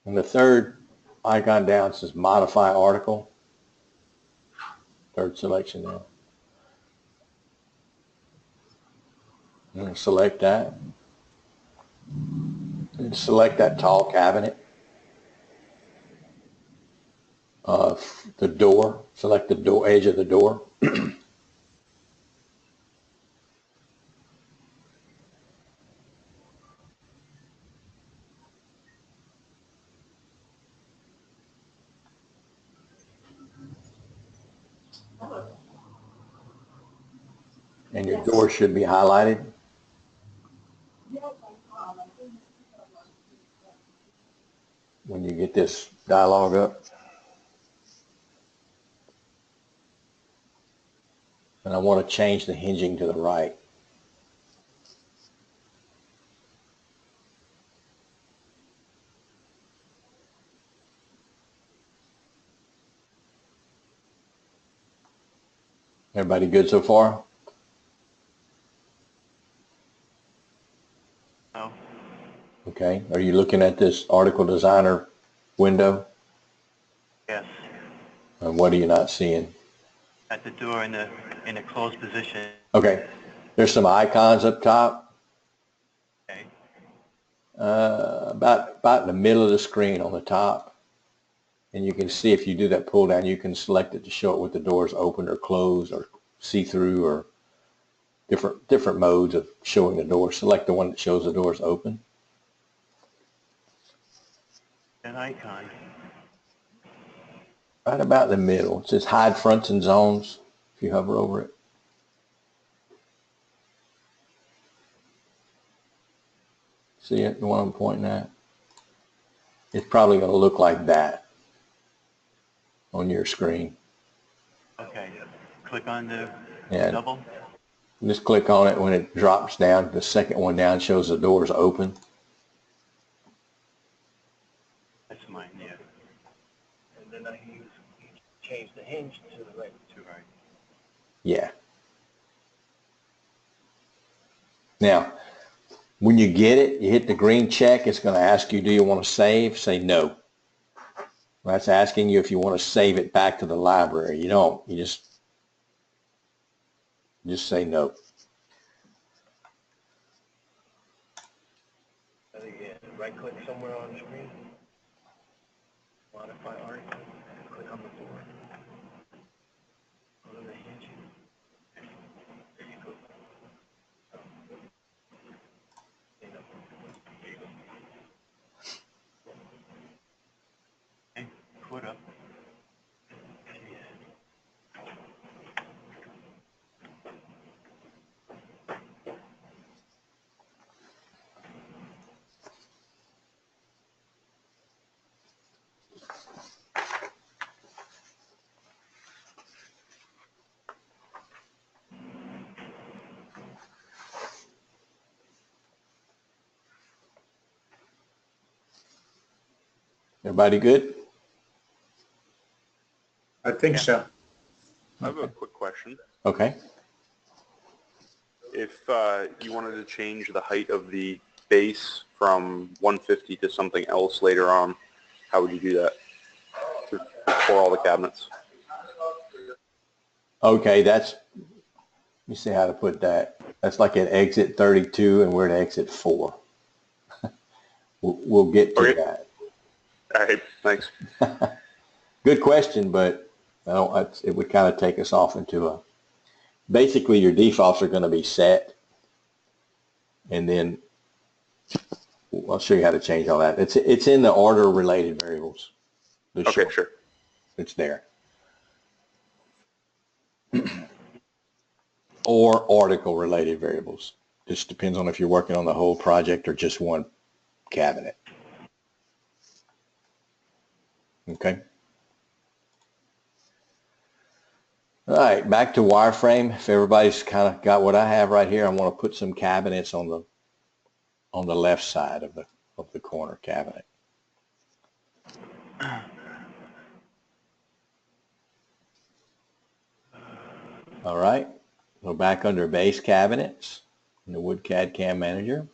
And the third icon down says modify article. Third selection now. I'm going to select that. And select that tall cabinet. The door. Select the door, edge of the door. And your door should be highlighted. When you get this dialog up. And I want to change the hinging to the right. Everybody good so far? No. Okay. Are you looking at this article designer window? Yes. And what are you not seeing? At the door in the closed position. Okay. There's some icons up top. Okay. About in the middle of the screen on the top. And you can see if you do that pull down, you can select it to show it with the doors open or closed or see-through or different modes of showing the door. Select the one that shows the doors open. An icon. Right about in the middle. It says hide fronts and zones if you hover over it. See it, the one I'm pointing at? It's probably going to look like that on your screen. Okay. Click on the Yeah. double. Just click on it. When it drops down, the second one down shows the doors open. That's mine, yeah. And then I use, change the hinge to the right. To right. Yeah. Now, when you get it, you hit the green check. It's going to ask you, do you want to save? Say no. That's asking you if you want to save it back to the library. You don't. You just say no. Yeah, right click somewhere on the screen. Modify article. Click on the board. Go to the hinge. There you go. Okay. Put up. Everybody good? I think so. I have a quick question. Okay. If you wanted to change the height of the base from 150 to something else later on, how would you do that for all the cabinets? Okay, let me see how to put that. That's like at exit 32 and we're at exit 4. We'll get to Okay. that. All right, thanks. Good question, but it would kind of take us off into basically your defaults are going to be set. And then I'll show you how to change all that. It's in the order related variables. Okay, sure. It's there. Or article related variables. Just depends on if you're working on the whole project or just one cabinet. Okay. All right, back to wireframe. If everybody's kind of got what I have right here, I want to put some cabinets on the left side of the corner cabinet. All right, go back under base cabinets in the Wood CAD/CAM Manager.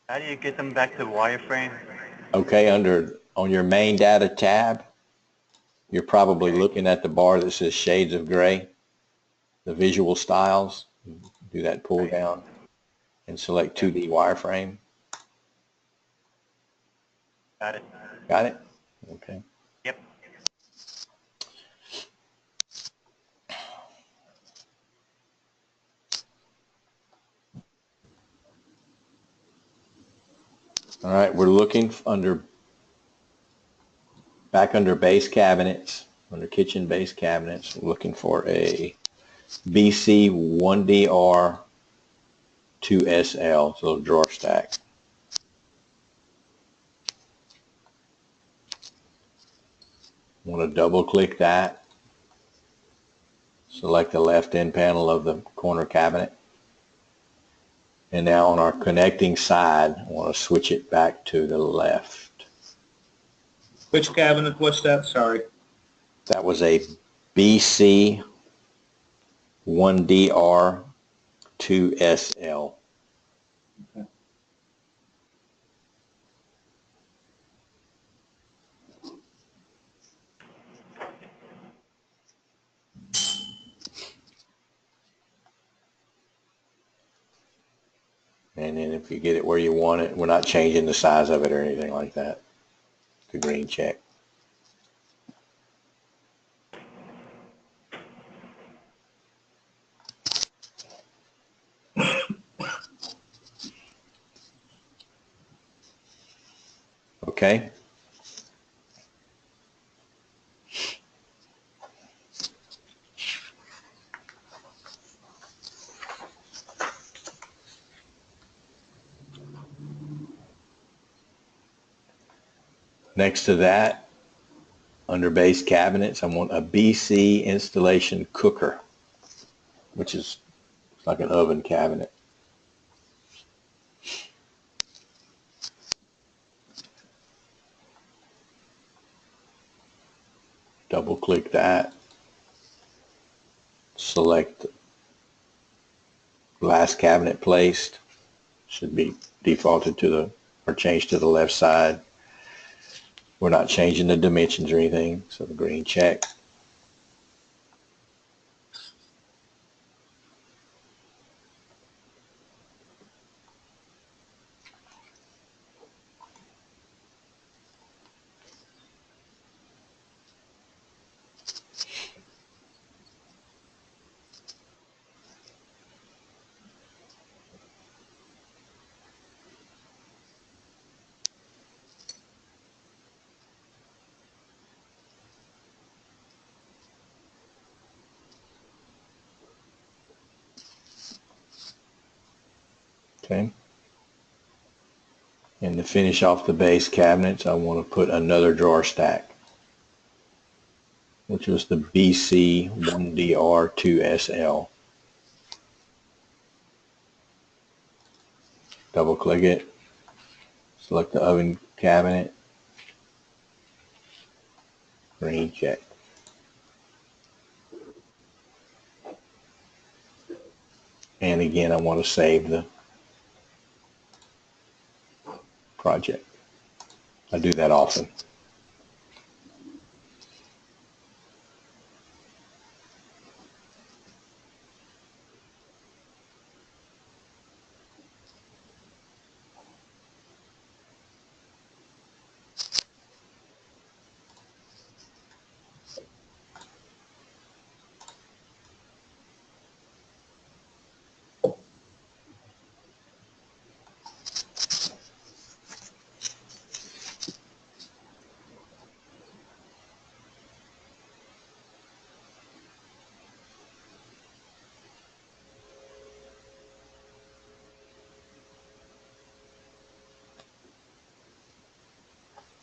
How do you get them back to wireframe? Okay, on your main data tab, you're probably looking at the bar that says shades of gray, the visual styles. Do that pull down and select 2D wireframe. Got it. Got it? Okay. Yep. All right, we're looking back under base cabinets, under kitchen base cabinets, we're looking for a BC 1DR 2SL, so drawer stack. Want to double click that. Select the left end panel of the corner cabinet. And now on our connecting side, I want to switch it back to the left. Which cabinet was that? Sorry. That was a BC 1DR 2SL. And then if you get it where you want it, we're not changing the size of it or anything like that. The green check. Okay. Next to that, under base cabinets, I want a BC installation cooker, which is like an oven cabinet. Double click that. Select glass cabinet placed. Should be defaulted to the, or changed to the left side. We're not changing the dimensions or anything, so the green check. Okay. And to finish off the base cabinets, I want to put another drawer stack, which was the BC 1DR 2SL. Double click it, select the oven cabinet, green check. And again, I want to save the project. I do that often.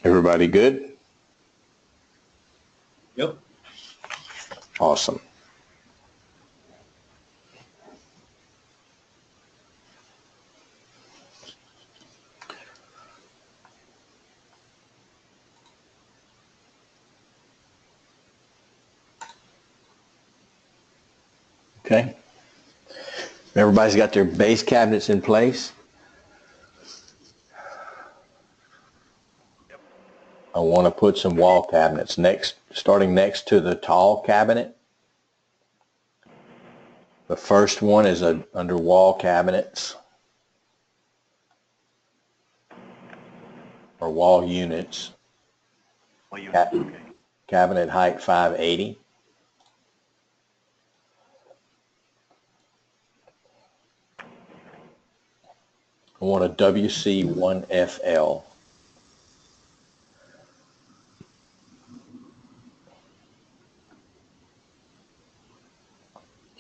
Everybody good? Yep. Awesome. Okay. Everybody's got their base cabinets in place. I want to put some wall cabinets starting next to the tall cabinet. The first one is under wall cabinets or wall units. Cabinet height 580. I want a WC1FL.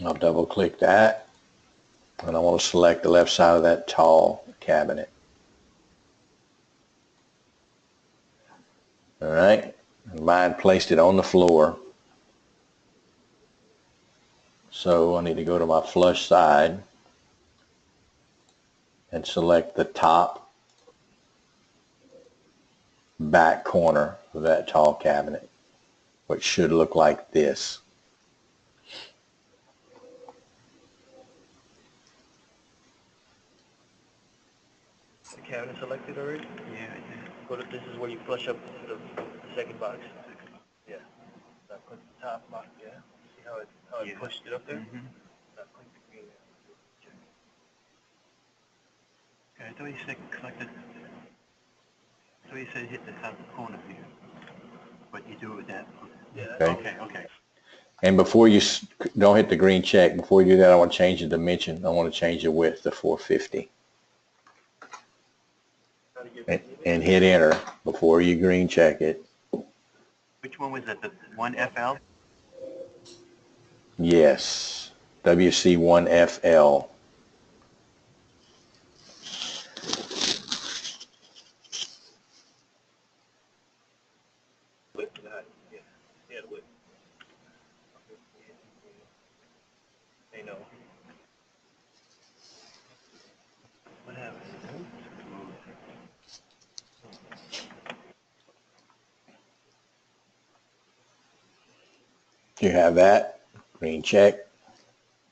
I'll double click that, and I want to select the left side of that tall cabinet. All right, and mine placed it on the floor. So I need to go to my flush side and select the top back corner of that tall cabinet, which should look like this. cabinet selected already? Yeah, I did. Go to, this is where you flush up the second box. Yeah. Now click the top box, yeah? See how it Yeah. pushed it up there? Mm-hmm. Now click the green. Okay, I thought you said selected. I thought you said hit the top corner here, but you do it with that. Yeah. Okay. Okay. And before you don't hit the green check, before you do that, I want to change the dimension. I want to change the width to 450. And hit enter before you green check it. Which one was that? The 1FL? Yes. WC1FL. Width, yeah. Yeah, the width. They know. What happened? You have that. Green check.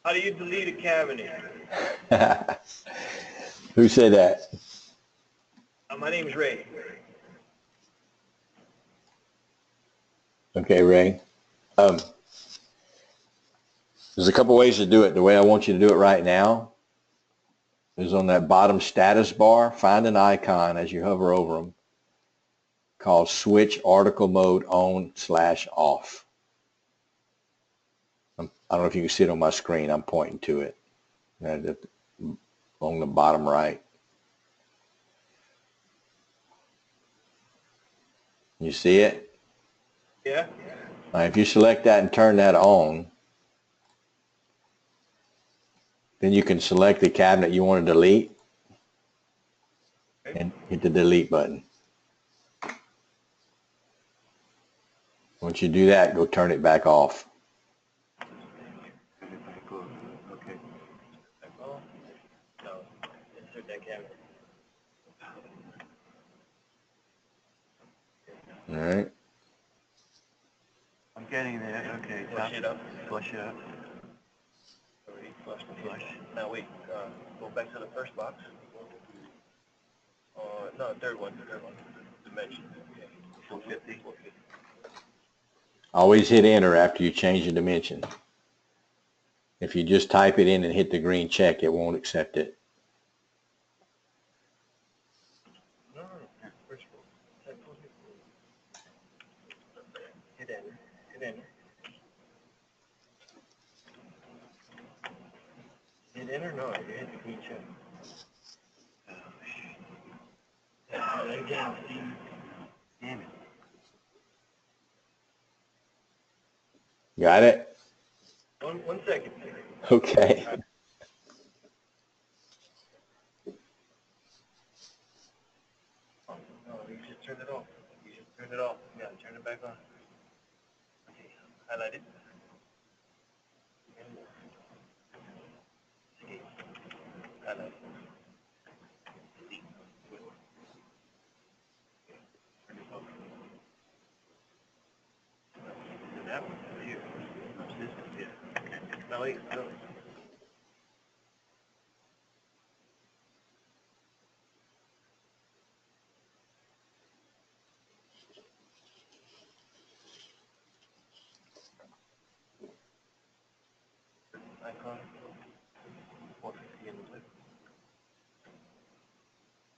How do you delete a cabinet? Who said that? My name's Ray. Okay, Ray. There's a couple ways to do it. The way I want you to do it right now is on that bottom status bar, find an icon as you hover over them called switch article mode on/off. I don't know if you can see it on my screen. I'm pointing to it on the bottom right. You see it? Yeah? All right, if you select that and turn that on, then you can select the cabinet you want to delete and hit the delete button. Once you do that, go turn it back off. Okay. Oh, no. Insert that cabinet. All right. I'm getting there. Okay. Flush it up. Flush it up. Already flushed the Flush. Now wait, go back to the first box. No, third one. Dimension. Okay. 450. Always hit enter after you change the dimension. If you just type it in and hit the green check, it won't accept it. No. First one. Hit enter. Hit enter. Hit enter? No, you hit the green check. Damn it. Got it? 1 second. Okay. No, you just turned it off. Yeah, turn it back on. Okay, highlight it. Escape. Highlight it. Delete. Turn it off. So that one here. This one, yeah. Okay. Now wait, no. Icon. 450 in the lip.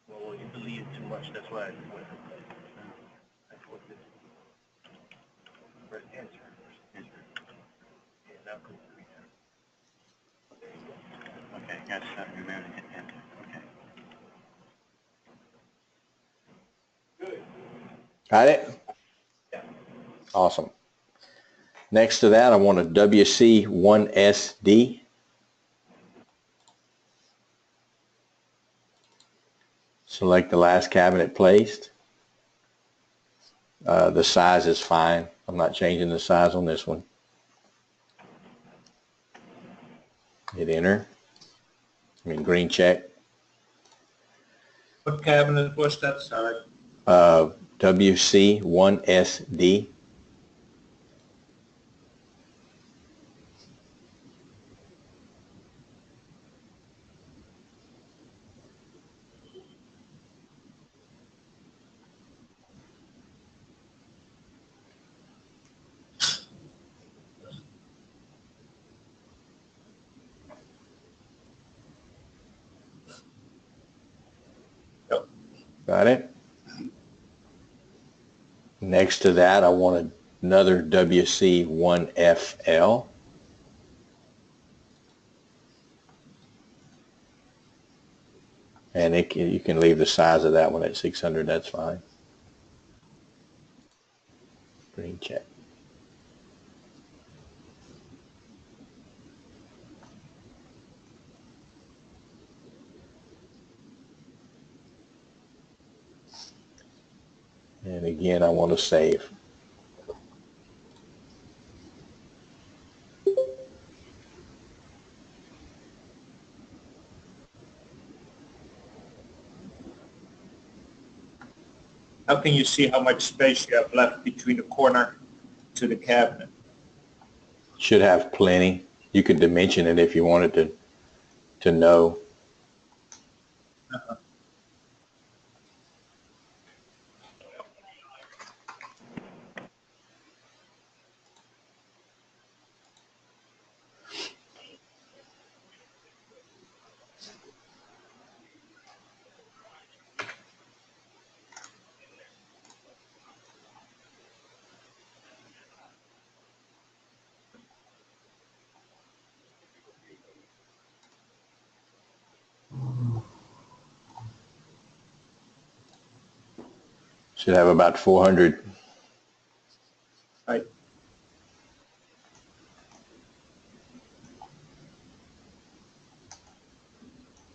Well, you deleted too much, that's why I went to play. I 450. Press enter. And now click the green arrow. Okay. Got to start remembering to hit enter. Okay. Got it? Awesome. Next to that, I want a WC1SD. Select the last cabinet placed. The size is fine. I'm not changing the size on this one. Hit enter. Green check. What cabinet was that? Sorry. WC1SD. Got it? Next to that, I want another WC1FL. And you can leave the size of that one at 600, that's fine. Green check. And again, I want to save. How can you see how much space you have left between the corner to the cabinet? Should have plenty. You could dimension it if you wanted to know. Should have about 400. Right.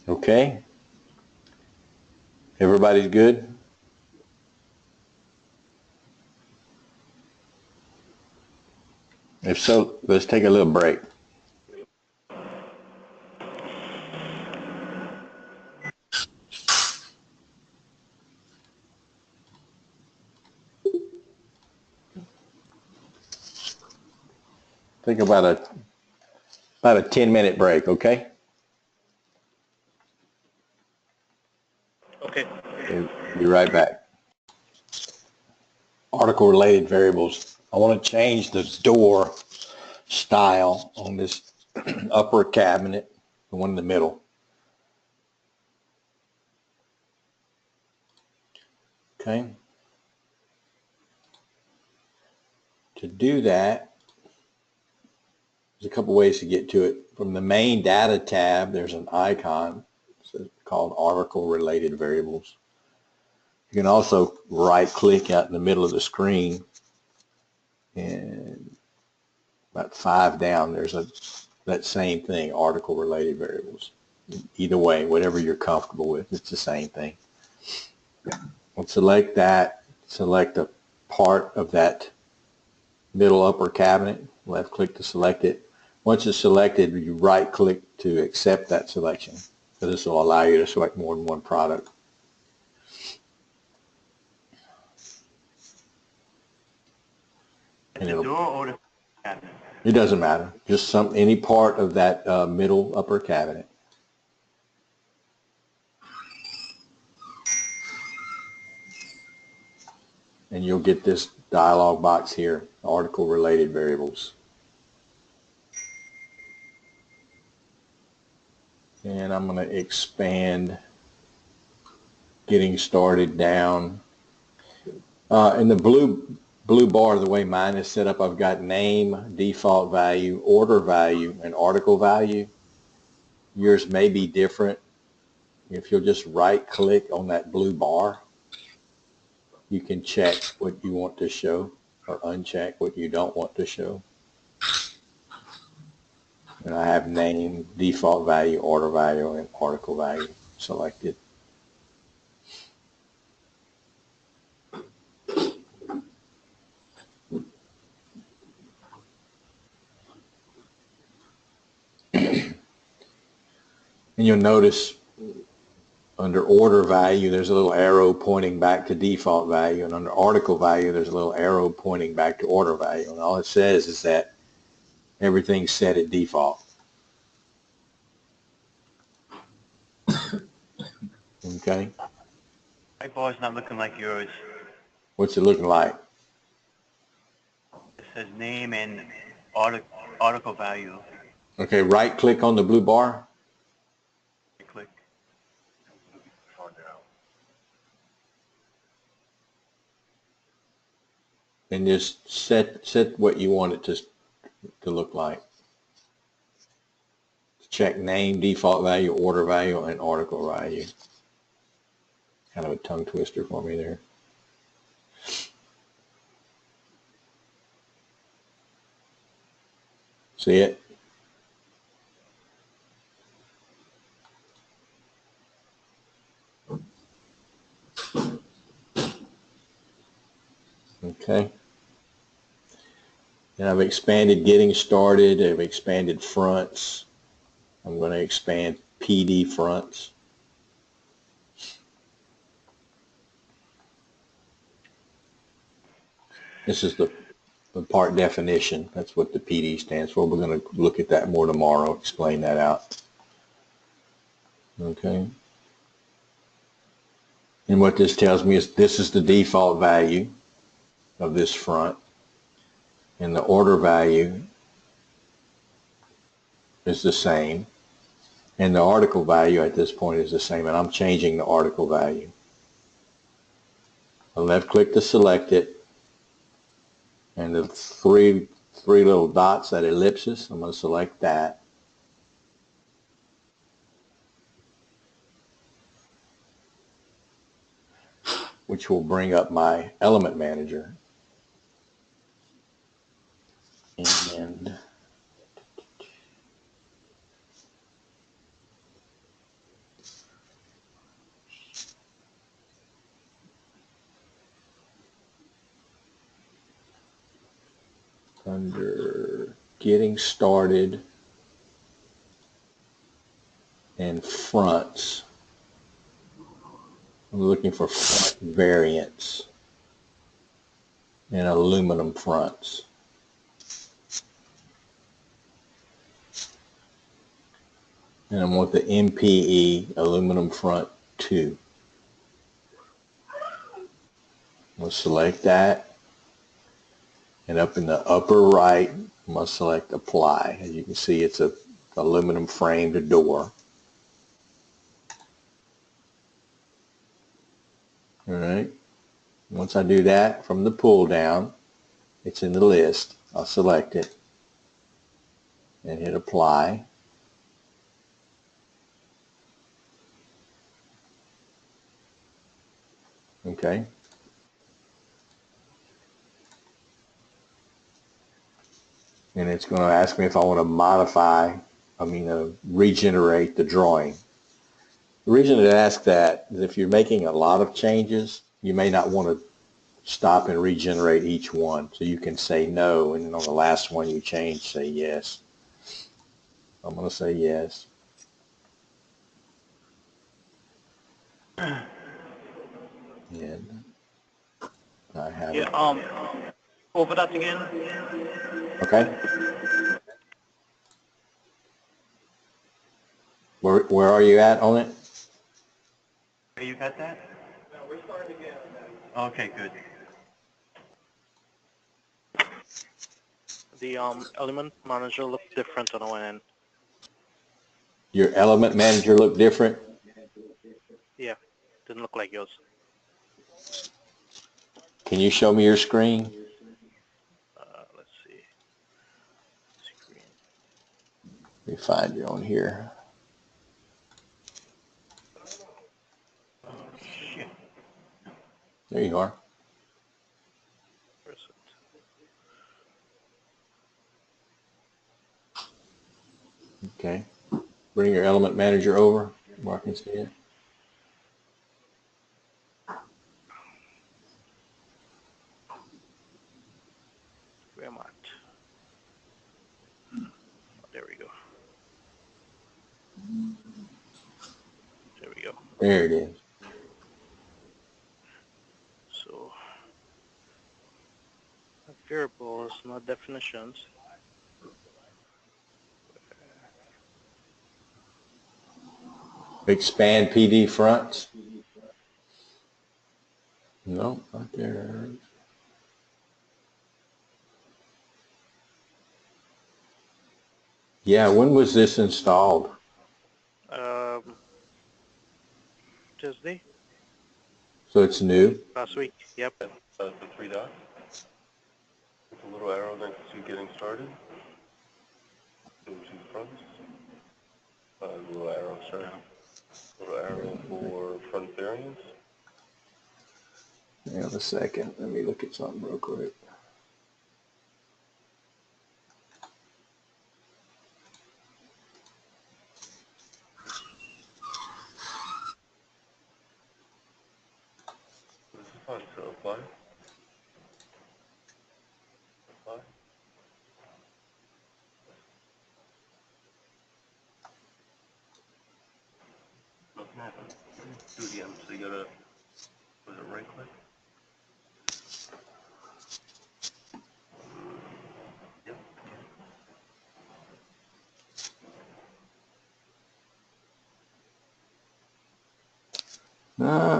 Okay. Everybody's good? If so, let's take a little break. Think about a 10-minute break, okay? Okay. Be right back. Article related variables. I want to change the door style on this upper cabinet, the one in the middle. Okay. To do that, there's a couple ways to get to it. From the main data tab, there's an icon called article related variables. You can also right click out in the middle of the screen, and about 5 down, there's that same thing, article related variables. Either way, whatever you're comfortable with, it's the same thing. We'll select that, select a part of that middle upper cabinet, left click to select it. Once it's selected, you right click to accept that selection. So this will allow you to select more than one product. The door or the cabinet? It doesn't matter. Just any part of that middle upper cabinet. And you'll get this dialog box here, article related variables. And I'm going to expand getting started down. In the blue bar, the way mine is set up, I've got name, default value, order value, and article value. Yours may be different. If you'll just right click on that blue bar, you can check what you want to show or uncheck what you don't want to show. And I have name, default value, order value, and article value selected. And you'll notice under order value, there's a little arrow pointing back to default value, and under article value, there's a little arrow pointing back to order value. And all it says is that everything's set at default. Okay? My bar's not looking like yours. What's it looking like? It says name and article value. Okay, right click on the blue bar. Click. and just set what you want it to look like. Check name, default value, order value, and article value. Kind of a tongue twister for me there. See it? Okay. And I've expanded getting started. I've expanded fronts. I'm going to expand PD fronts. This is the part definition. That's what the PD stands for. We're going to look at that more tomorrow, explain that out. Okay. And what this tells me is this is the default value of this front, and the order value is the same, and the article value at this point is the same, and I'm changing the article value. I left click to select it, and the three little dots, that ellipsis, I'm going to select that. Which will bring up my element manager. And under getting started and fronts, I'm looking for front variants and aluminum fronts. And I want the MPE aluminum front 2. We'll select that, and up in the upper right, I'm going to select apply. As you can see, it's a aluminum framed door. All right. Once I do that, from the pull down, it's in the list. I'll select it and hit apply. Okay. And it's going to ask me if I want to regenerate the drawing. The reason it asks that is if you're making a lot of changes, you may not want to stop and regenerate each one. So you can say no, and then on the last one you change, say yes. I'm going to say yes. And I have it. Over that again. Okay. Where are you at on it? You got that? No, we're starting again. Okay, good. The element manager looks different on our end. Your element manager look different? Yeah, didn't look like yours. Can you show me your screen? Let's see. Screen. Let me find you on here. Oh, shit. There you are. Where is it? Okay. Bring your element manager over where I can see it. Where am I? Oh, there we go. There we go. There it is. So, variables, not definitions. Expand PD fronts. No, not there. Yeah, when was this installed? Tuesday, So it's new. last week. Yep. The 3 dots? The little arrow next to getting started. Go to fronts. Little arrow, sorry. Little arrow for front variance. Hang on a second. Let me look at something real quick. This is fine, so apply. Apply. Nothing happened. Do it again. So you gotta, was it right click? Yep.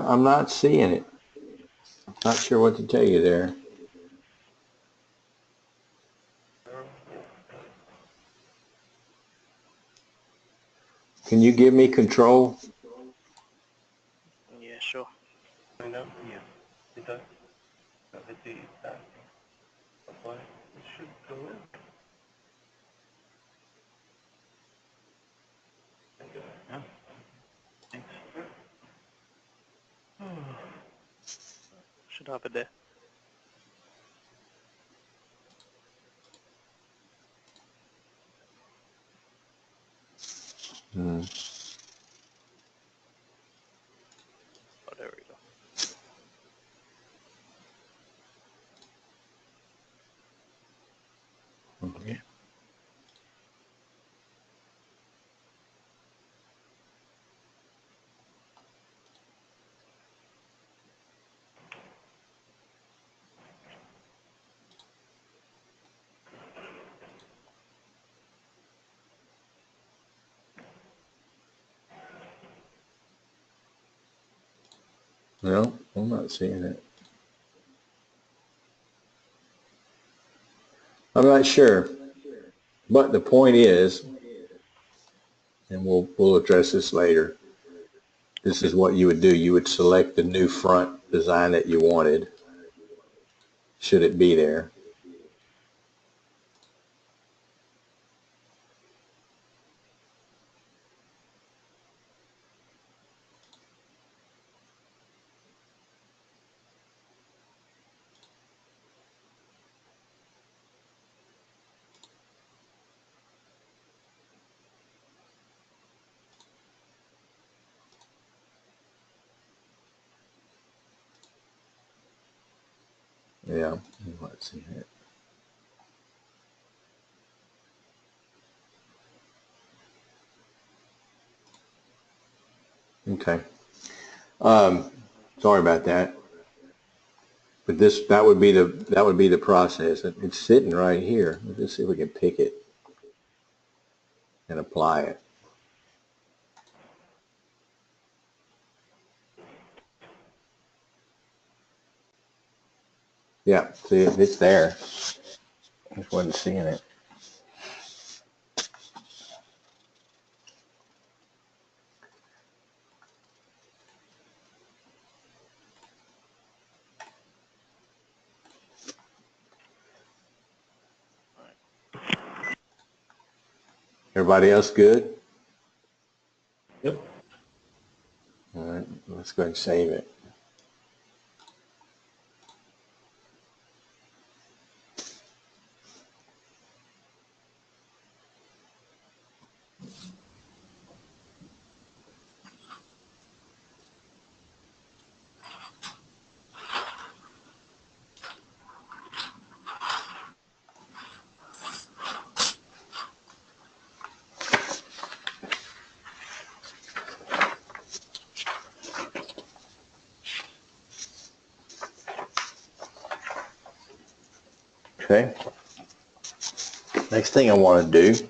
I'm not seeing it. Not sure what to tell you there. Arrow. Can you give me control? Yeah, sure. Find out? Yeah. Hit that. Now hit the back. Apply. It should go in. Yeah. Thanks. Should have it there. Hmm. Oh, there we go. Okay. No, I'm not seeing it. I'm not sure. But the point is, and we'll address this later, this is what you would do. You would select the new front design that you wanted, should it be there. Yeah, I'm not seeing it. Okay. Sorry about that. But that would be the process. It's sitting right here. Let's see if we can pick it and apply it. Yeah, see, it's there. I just wasn't seeing it. Everybody else good? Yep. All right, let's go ahead and save it. Okay. Next thing I want to do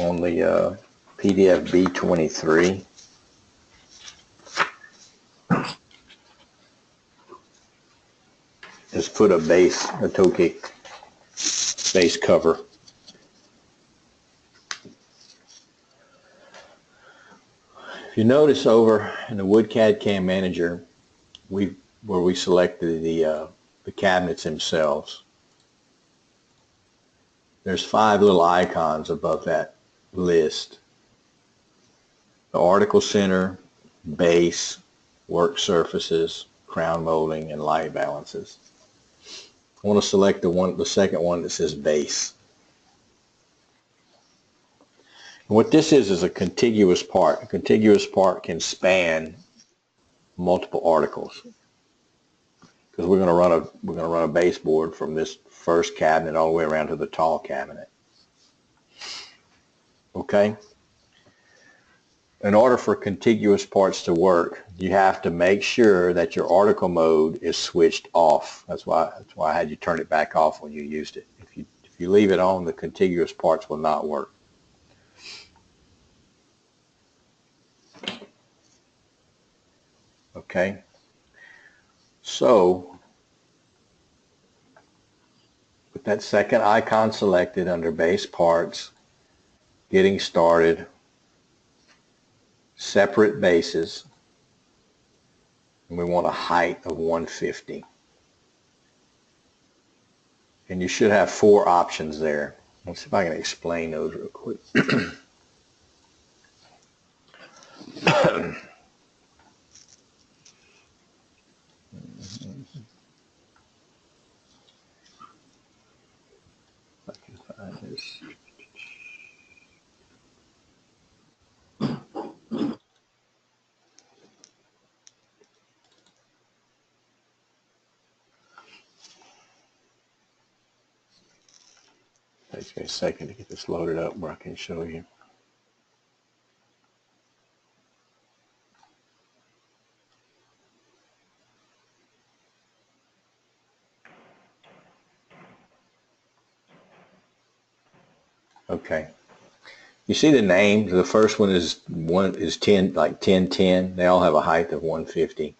on the PDF B23 is put a toe kick base cover. If you notice over in the WoodCAD CAM Manager, where we selected the the cabinets themselves. There's 5 little icons above that list. The article center, base, work surfaces, crown molding, and light balances. I want to select the second one that says base. And what this is a contiguous part. A contiguous part can span multiple articles, because we're going to run a baseboard from this first cabinet all the way around to the tall cabinet. Okay? In order for contiguous parts to work, you have to make sure that your article mode is switched off. That's why I had you turn it back off when you used it. If you leave it on, the contiguous parts will not work. Okay? So, with that second icon selected under base parts, getting started, separate bases, and we want a height of 150. And you should have 4 options there. Let's see if I can explain those real quick. If I can find this. Takes me a second to get this loaded up where I can show you. Okay. You see the names. The first one is 10, like 1010. They all have a height of 150.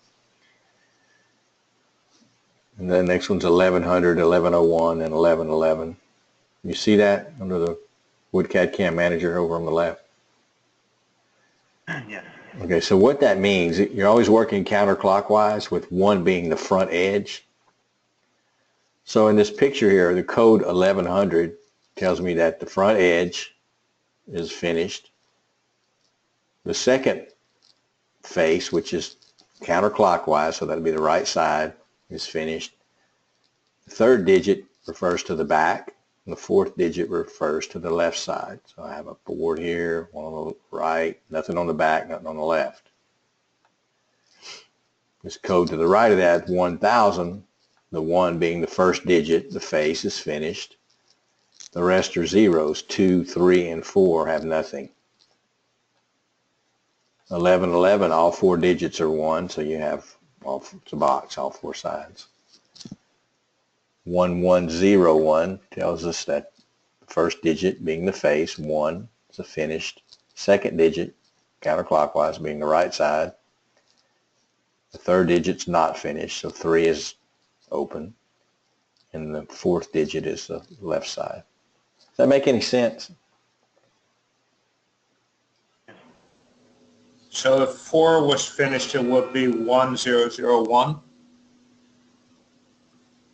And then the next one's 1100, 1101, and 1111. You see that under the WoodCAD CAM Manager over on the left? Yes. Okay, so what that means, you're always working counterclockwise with 1 being the front edge. So in this picture here, the code 1100 tells me that the front edge is finished. The second face, which is counterclockwise, so that'll be the right side, is finished. The third digit refers to the back, and the fourth digit refers to the left side. So I have a board here, one on the right, nothing on the back, nothing on the left. This code to the right of that, 1000, the 1 being the first digit, the face is finished. The rest are zeros. 2, 3, and 4 have nothing. 1111, all 4 digits are 1, so you have it's a box, all 4 sides. 1101 tells us that the first digit being the face, 1, is a finished. Second digit, counterclockwise, being the right side. The third digit's not finished, so 3 is open. And the fourth digit is the left side. Does that make any sense? So if 4 was finished, it would be 1001.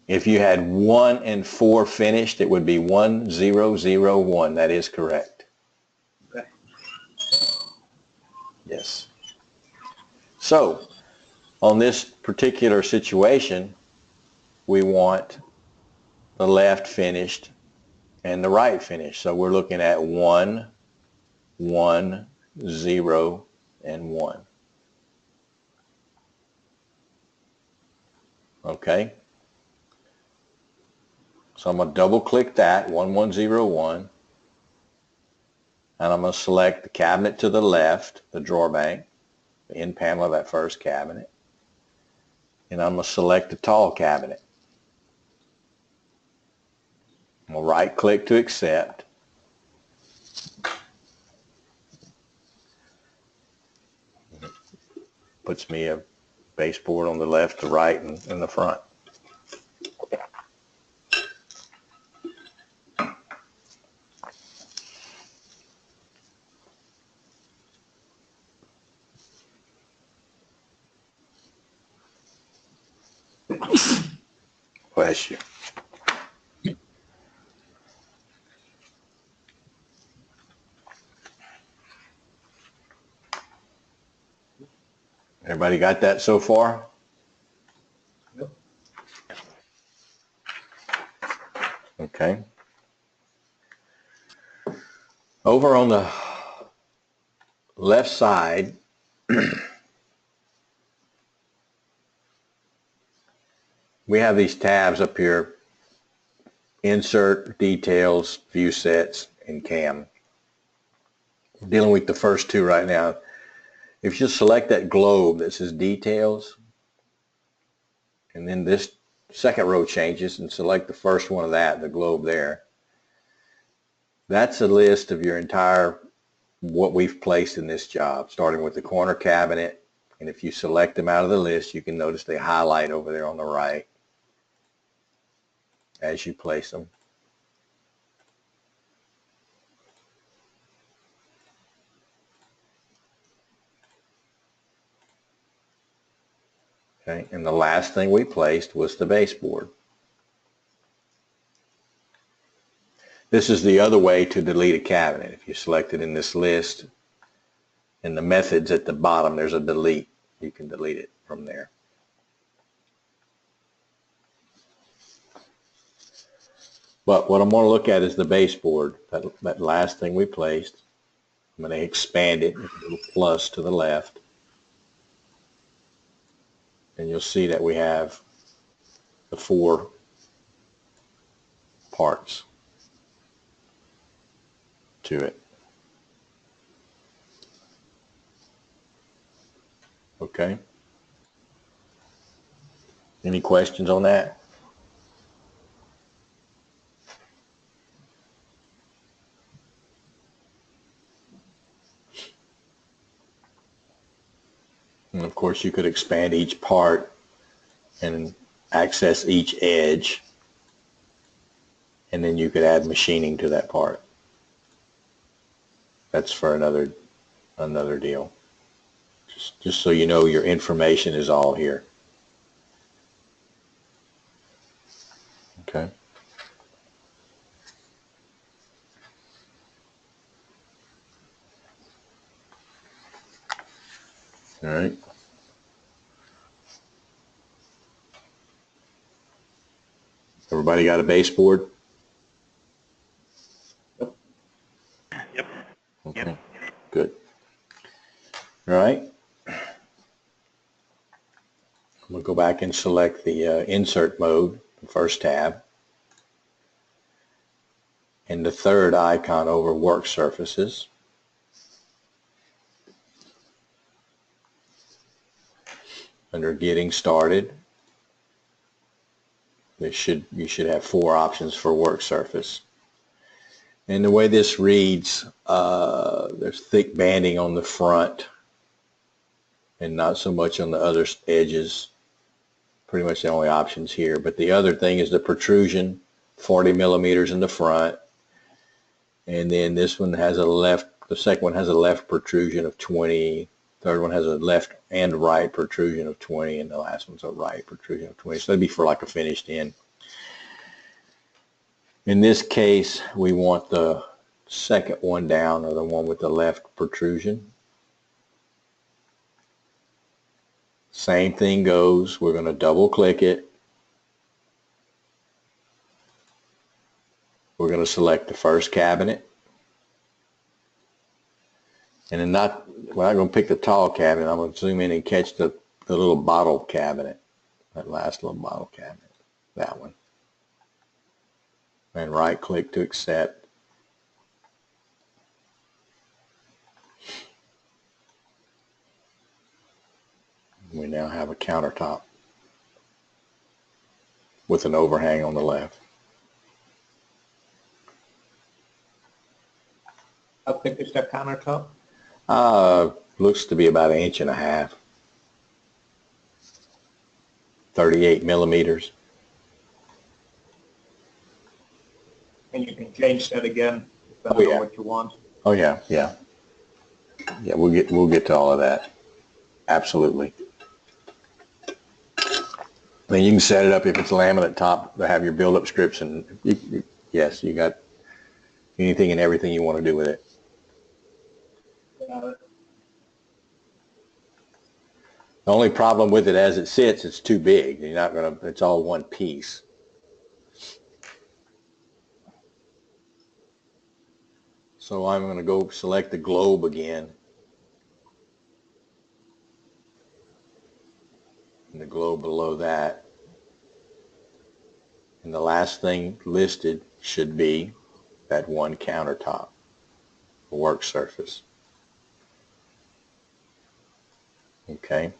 If you had 1 and 4 finished, it would be 1001. That is correct. Okay. Yes. So, on this particular situation, we want the left finished and the right finished. So we're looking at 1, 1, 0, and 1. Okay? So I'm going to double click that, 1101, and I'm going to select the cabinet to the left, the drawer bank, the end panel of that first cabinet, and I'm going to select the tall cabinet. I'm going to right click to accept. Puts me a baseboard on the left, the right, and the front. Bless you. Everybody got that so far? Yep. Okay. Over on the left side, we have these tabs up here: Insert, Details, View Sets, and Cam. We're dealing with the first two right now. If you select that globe that says Details, and then this second row changes, and select the first one of that, the globe there, that's a list of your entire, what we've placed in this job, starting with the corner cabinet. And if you select them out of the list, you can notice they highlight over there on the right as you place them. Okay, and the last thing we placed was the baseboard. This is the other way to delete a cabinet. If you select it in this list, in the methods at the bottom, there's a delete. You can delete it from there. But what I'm going to look at is the baseboard, that last thing we placed. I'm going to expand it with a little plus to the left. And you'll see that we have the 4 parts to it. Okay. Any questions on that? And of course, you could expand each part and access each edge, and then you could add machining to that part. That's for another deal. Just so you know, your information is all here. Okay. All right. Everybody got a baseboard? Yep. Okay. Yep. Good. All right. We'll go back and select the insert mode, the first tab, and the third icon over work surfaces. Under getting started, you should have 4 options for work surface. And the way this reads, there's thick banding on the front and not so much on the other edges. Pretty much the only options here. But the other thing is the protrusion, 40 millimeters in the front. And then this one has the second one has a left protrusion of 20. Third one has a left and right protrusion of 20, and the last one's a right protrusion of 20. So that'd be for like a finished end. In this case, we want the second one down, or the one with the left protrusion. Same thing goes. We're going to double click it. We're going to select the first cabinet. And then we're not going to pick the tall cabinet. I'm going to zoom in and catch the little bottle cabinet, that last little bottle cabinet, that one. And right click to accept. We now have a countertop with an overhang on the left. How thick is that countertop? Looks to be about 1.5 inches. 38 millimeters. And you can change that again, Oh, depending yeah. on what you want. Oh yeah, yeah. Yeah, we'll get to all of that. Absolutely. Then you can set it up if it's laminate top to have your build-up strips, and yes, you got anything and everything you want to do with it. The only problem with it as it sits, it's too big. You're not gonna. It's all one piece. So I'm going to go select the globe again. And the globe below that. And the last thing listed should be that one countertop, the work surface. Okay.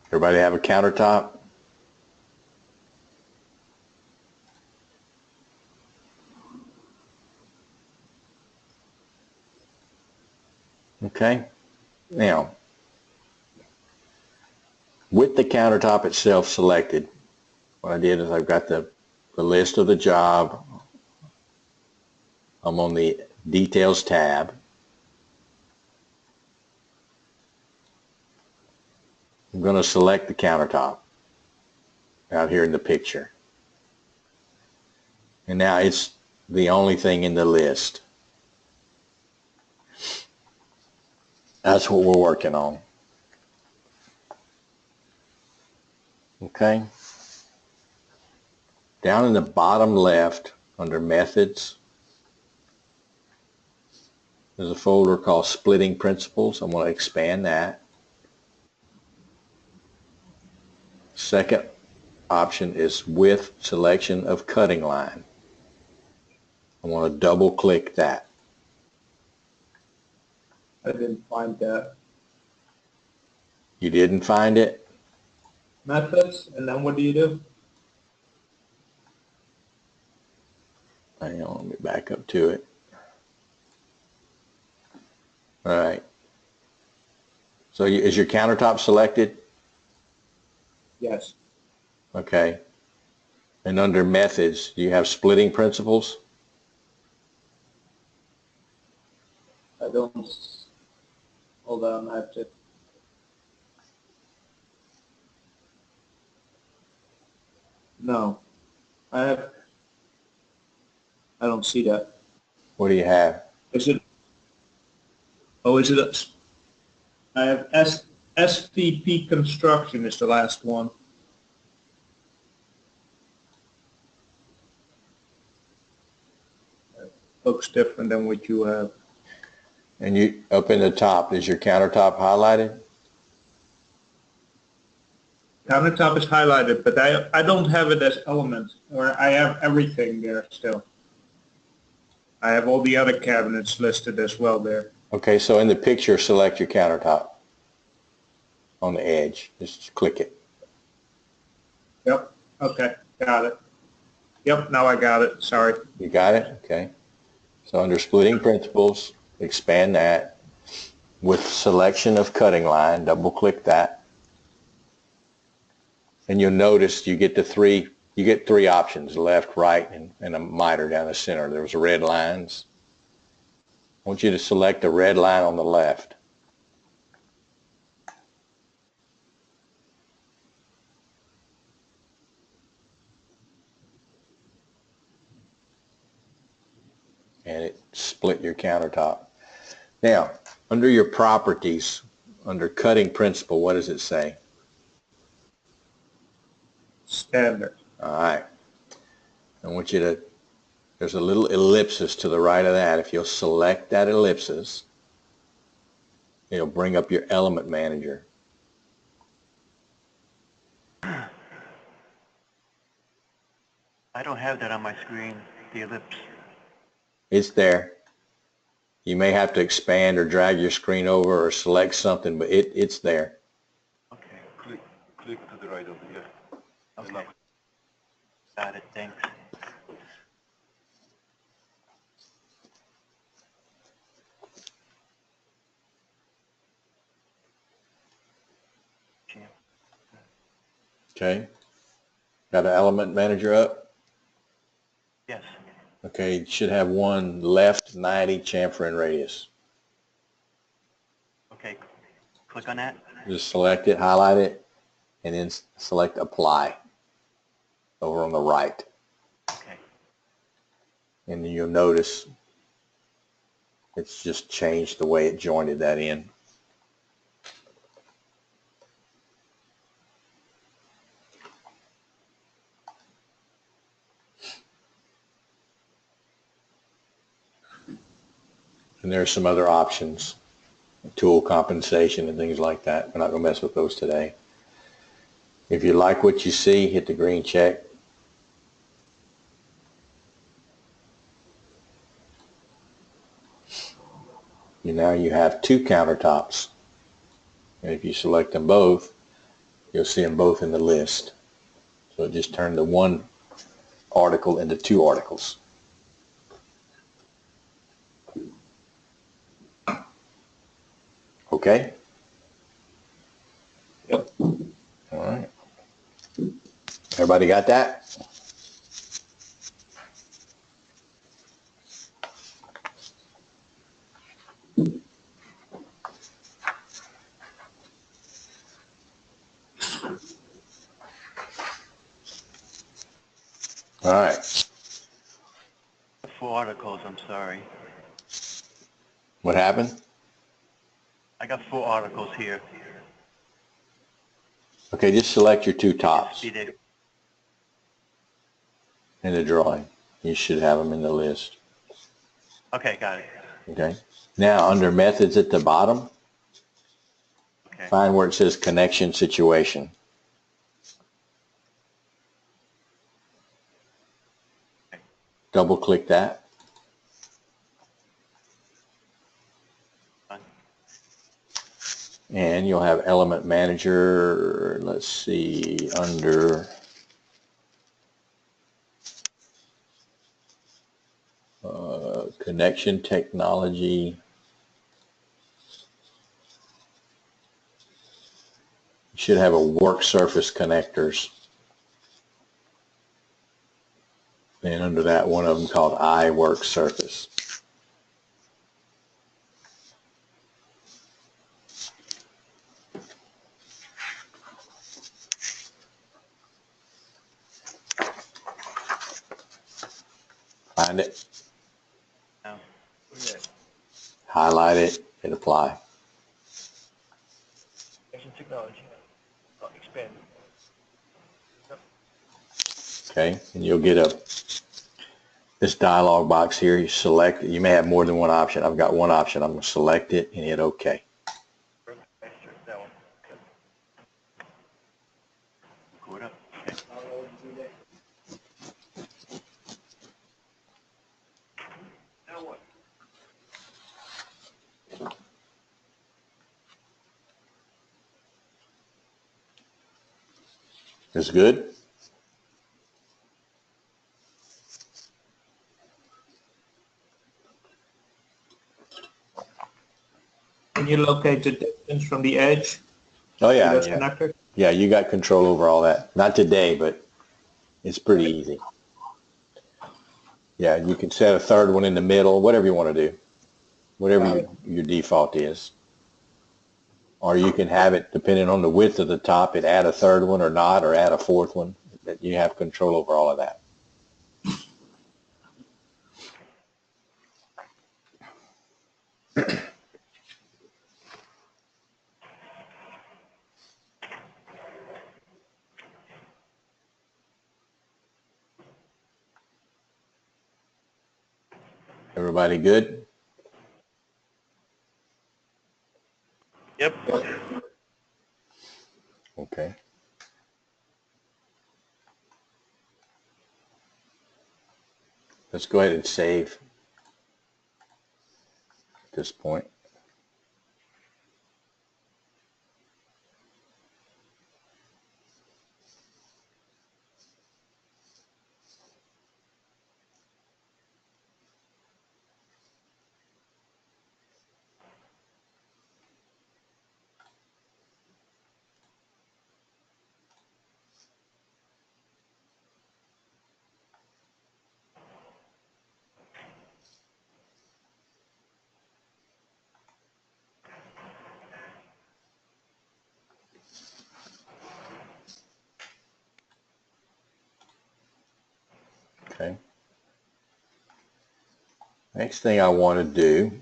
Everybody have a countertop? Okay. Now, with the countertop itself selected, what I did is I've got the list of the job. I'm on the Details tab. I'm going to select the countertop out here in the picture. And now it's the only thing in the list. That's what we're working on. Okay. Down in the bottom left under Methods, there's a folder called Splitting Principles. I'm going to expand that. Second option is with selection of cutting line. I want to double click that. I didn't find that. You didn't find it? Methods, and then what do you do? Hang on, let me back up to it. All right. So is your countertop selected? Yes. Okay. And under Methods, do you have Splitting Principles? I don't. Hold on, I have to. No. I don't see that. What do you have? Is it? Oh, is it? I have SVP Construction is the last one. Looks different than what you have. And you up in the top, is your countertop highlighted? Countertop is highlighted, but I don't have it as element, or I have everything there still. I have all the other cabinets listed as well there. Okay, so in the picture, select your countertop on the edge. Just click it. Yep, okay, got it. Yep, now I got it, sorry. You got it? Okay. So under Splitting Principles, expand that. With selection of cutting line, double click that. And you'll notice you get three options, left, right, and a miter down the center. There's red lines. I want you to select the red line on the left. And it split your countertop. Now, under your properties, under cutting principle, what does it say? Standard. All right. I want you to, there's a little ellipsis to the right of that. If you'll select that ellipsis, it'll bring up your element manager. I don't have that on my screen, the ellipse. It's there. You may have to expand or drag your screen over or select something, but it's there. Okay, Click to the right over here. okay. Got it, thanks. Okay. Okay. Got an element manager up? Yes. Okay, you should have one left 90 chamfering radius. Okay. Click on that. Just select it, highlight it, and then select apply over on the right. Okay. And then you'll notice it's just changed the way it jointed that in. And there's some other options, tool compensation and things like that. We're not going to mess with those today. If you like what you see, hit the green check. Now you have two countertops. And if you select them both, you'll see them both in the list. So it just turned the one article into two articles. Okay? Yep. All right. Everybody got that? All right. 4 articles, I'm sorry. What happened? I got 4 articles here. Okay, just select your two tops See they- in the drawing. You should have them in the list. Okay, got it. Okay. Now, under methods at the bottom, Okay. find where it says connection situation. Double click that. Done. And you'll have element manager, let's see, under connection technology. You should have a work surface connectors. And under that, one of them called I work surface. Find it, Now, highlight it, hit apply. Action technology. Oh, expand. Okay, and you'll get this dialog box here. You select it. You may have more than one option. I've got one option. I'm going to select it and hit OK. Master, that one. go it up. Okay. Now what? Is good? Can you locate the distance from the edge Oh to yeah, those yeah. connectors? Yeah, you got control over all that. Not today, but it's pretty easy. Yeah, you can set a third one in the middle, whatever you want to do. Whatever your default is. Or you can have it, depending on the width of the top, it add a third one or not, or add a fourth one. You have control over all of that. Everybody good? Yep. Okay. Let's go ahead and save at this point. Okay. Next thing I want to do,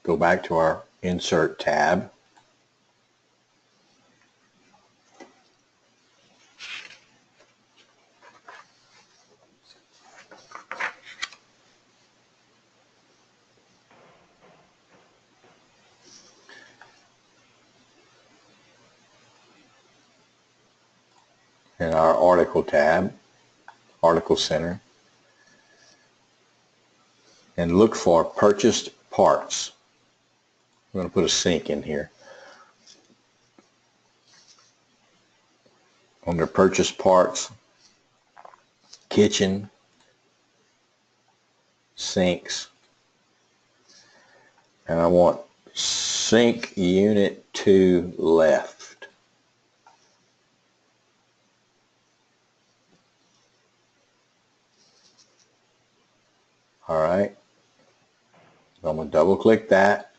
go back to our Insert tab. And our Article tab, Article Center, and look for purchased parts. I'm going to put a sink in here. Under purchased parts, kitchen, sinks, and I want sink unit 2 left. All right. So I'm going to double click that.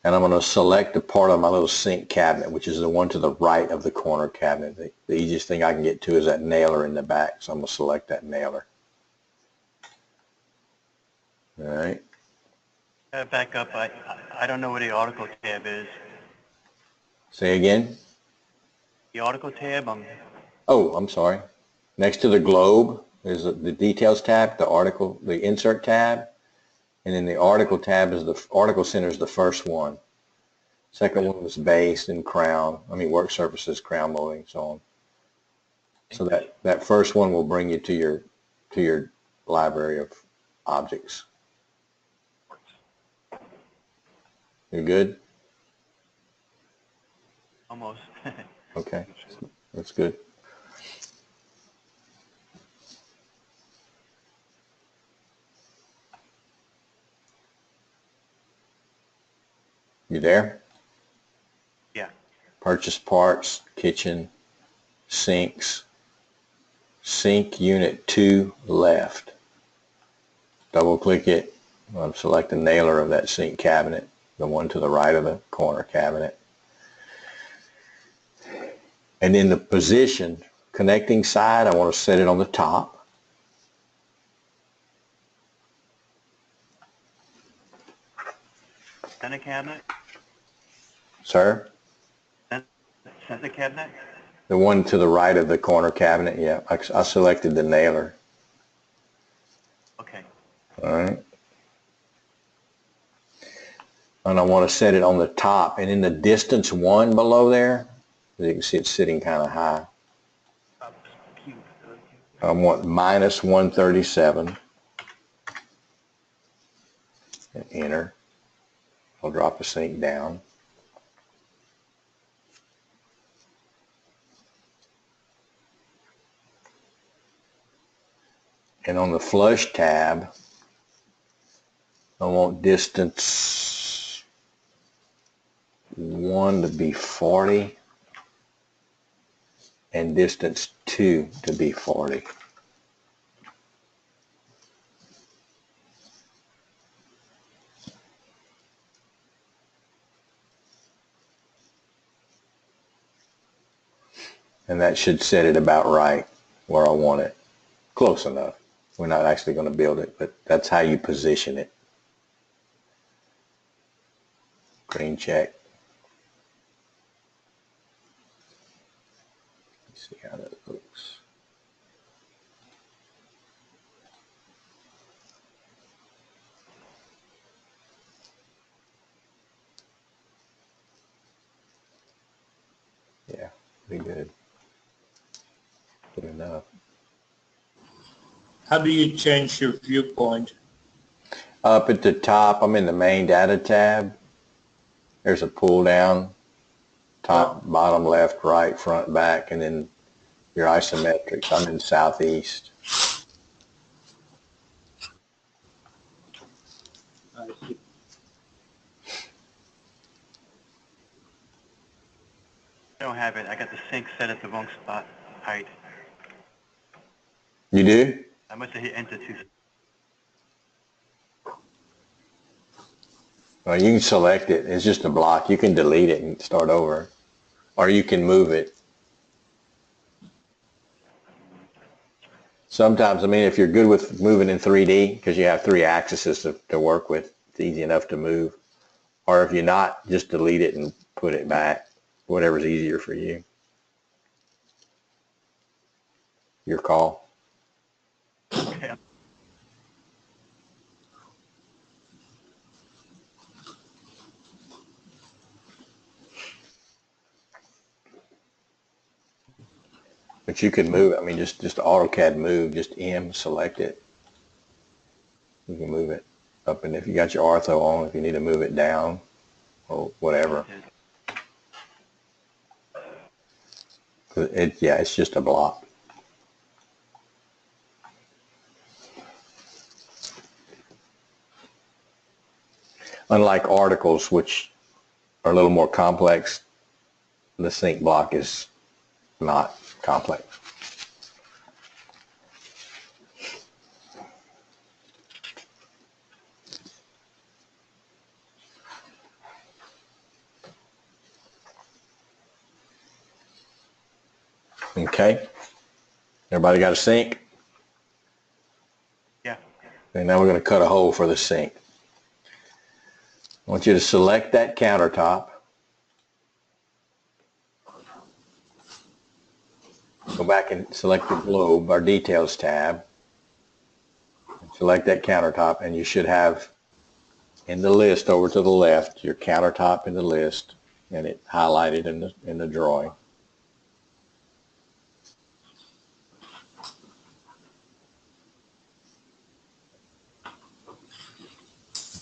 And I'm going to select the part of my little sink cabinet, which is the one to the right of the corner cabinet. The easiest thing I can get to is that nailer in the back. So I'm going to select that nailer. All right. Back up. I don't know where the article tab is. Say again? The article tab, Oh, I'm sorry. Next to the globe is the details tab, the article, the insert tab. And then the article tab is the article center is the first one. Second one was base and crown. I mean work surfaces, crown molding, so on. So that first one will bring you to your library of objects. You good? almost. Okay, that's good. You there? Yeah. Purchase parts, kitchen, sinks, sink unit 2 left. Double click it. Select the nailer of that sink cabinet, the one to the right of the corner cabinet. And in the position, connecting side, I want to set it on the top. Center cabinet? Sir? Center cabinet? The one to the right of the corner cabinet, yeah. I selected the nailer. Okay. All right. And I want to set it on the top. And in the distance 1 below there, you can see it's sitting kind of high. I want minus 137. And enter. I'll drop the sink down. And on the flush tab, I want distance 1 to be 40 and distance 2 to be 40. And that should set it about right where I want it. Close enough. We're not actually going to build it, but that's how you position it. Green check. Let's see how that looks. Yeah, pretty good. Good enough. How do you change your viewpoint? Up at the top, I'm in the main data tab. There's a pull down, top, bottom, left, right, front, back, and then your isometrics. I'm in southeast. I see. I don't have it. I got the sink set at the wrong spot height. You do? I must have hit enter too. Well, you can select it. It's just a block. You can delete it and start over. Or you can move it. Sometimes, I mean, if you're good with moving in 3D, because you have 3 axes to work with, it's easy enough to move. Or if you're not, just delete it and put it back. Whatever's easier for you. Your call. Okay. But you can move, I mean, just AutoCAD move, just M, select it. You can move it up, and if you got your ortho on, if you need to move it down or whatever. Yeah, it's just a block. Unlike articles, which are a little more complex, the sync block is not complex. Okay. Everybody got a sink? Yeah. And now we're going to cut a hole for the sink. I want you to select that countertop. Go back and select the globe, our details tab. Select that countertop, and you should have in the list over to the left your countertop in the list, and it highlighted in the drawing.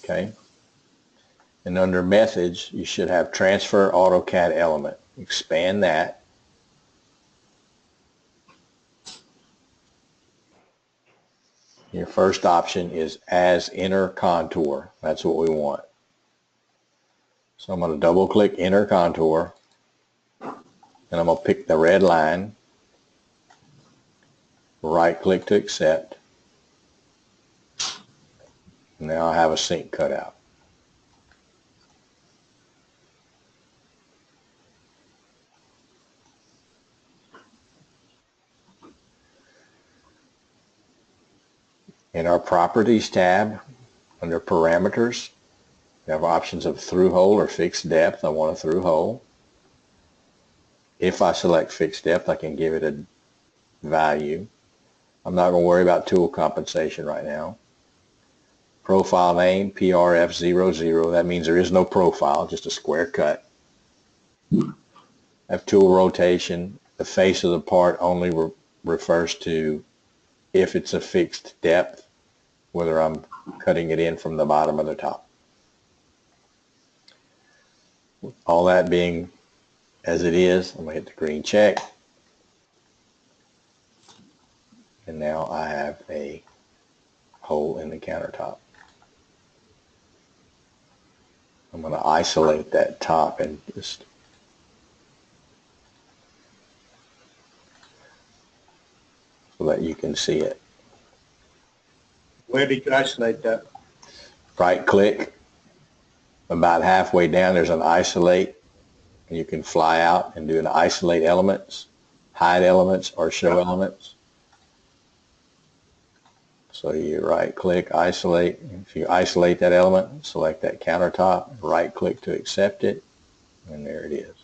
Okay. And under methods, you should have transfer AutoCAD element. Expand that. Your first option is as inner contour. That's what we want. So I'm going to double click inner contour, and I'm going to pick the red line, right click to accept. Now I have a sink cut out. In our properties tab, under parameters, we have options of through hole or fixed depth. I want a through hole. If I select fixed depth, I can give it a value. I'm not going to worry about tool compensation right now. Profile name, PRF00. That means there is no profile, just a square cut. I have tool rotation. The face of the part only refers to if it's a fixed depth, whether I'm cutting it in from the bottom or the top. All that being as it is, I'm going to hit the green check. And now I have a hole in the countertop. I'm going to isolate that top and just so that you can see it. Where did you isolate that? Right click. About halfway down there's an isolate, and you can fly out and do an isolate elements, hide elements, or show elements. So you right click, isolate. If you isolate that element, select that countertop, right click to accept it, and there it is.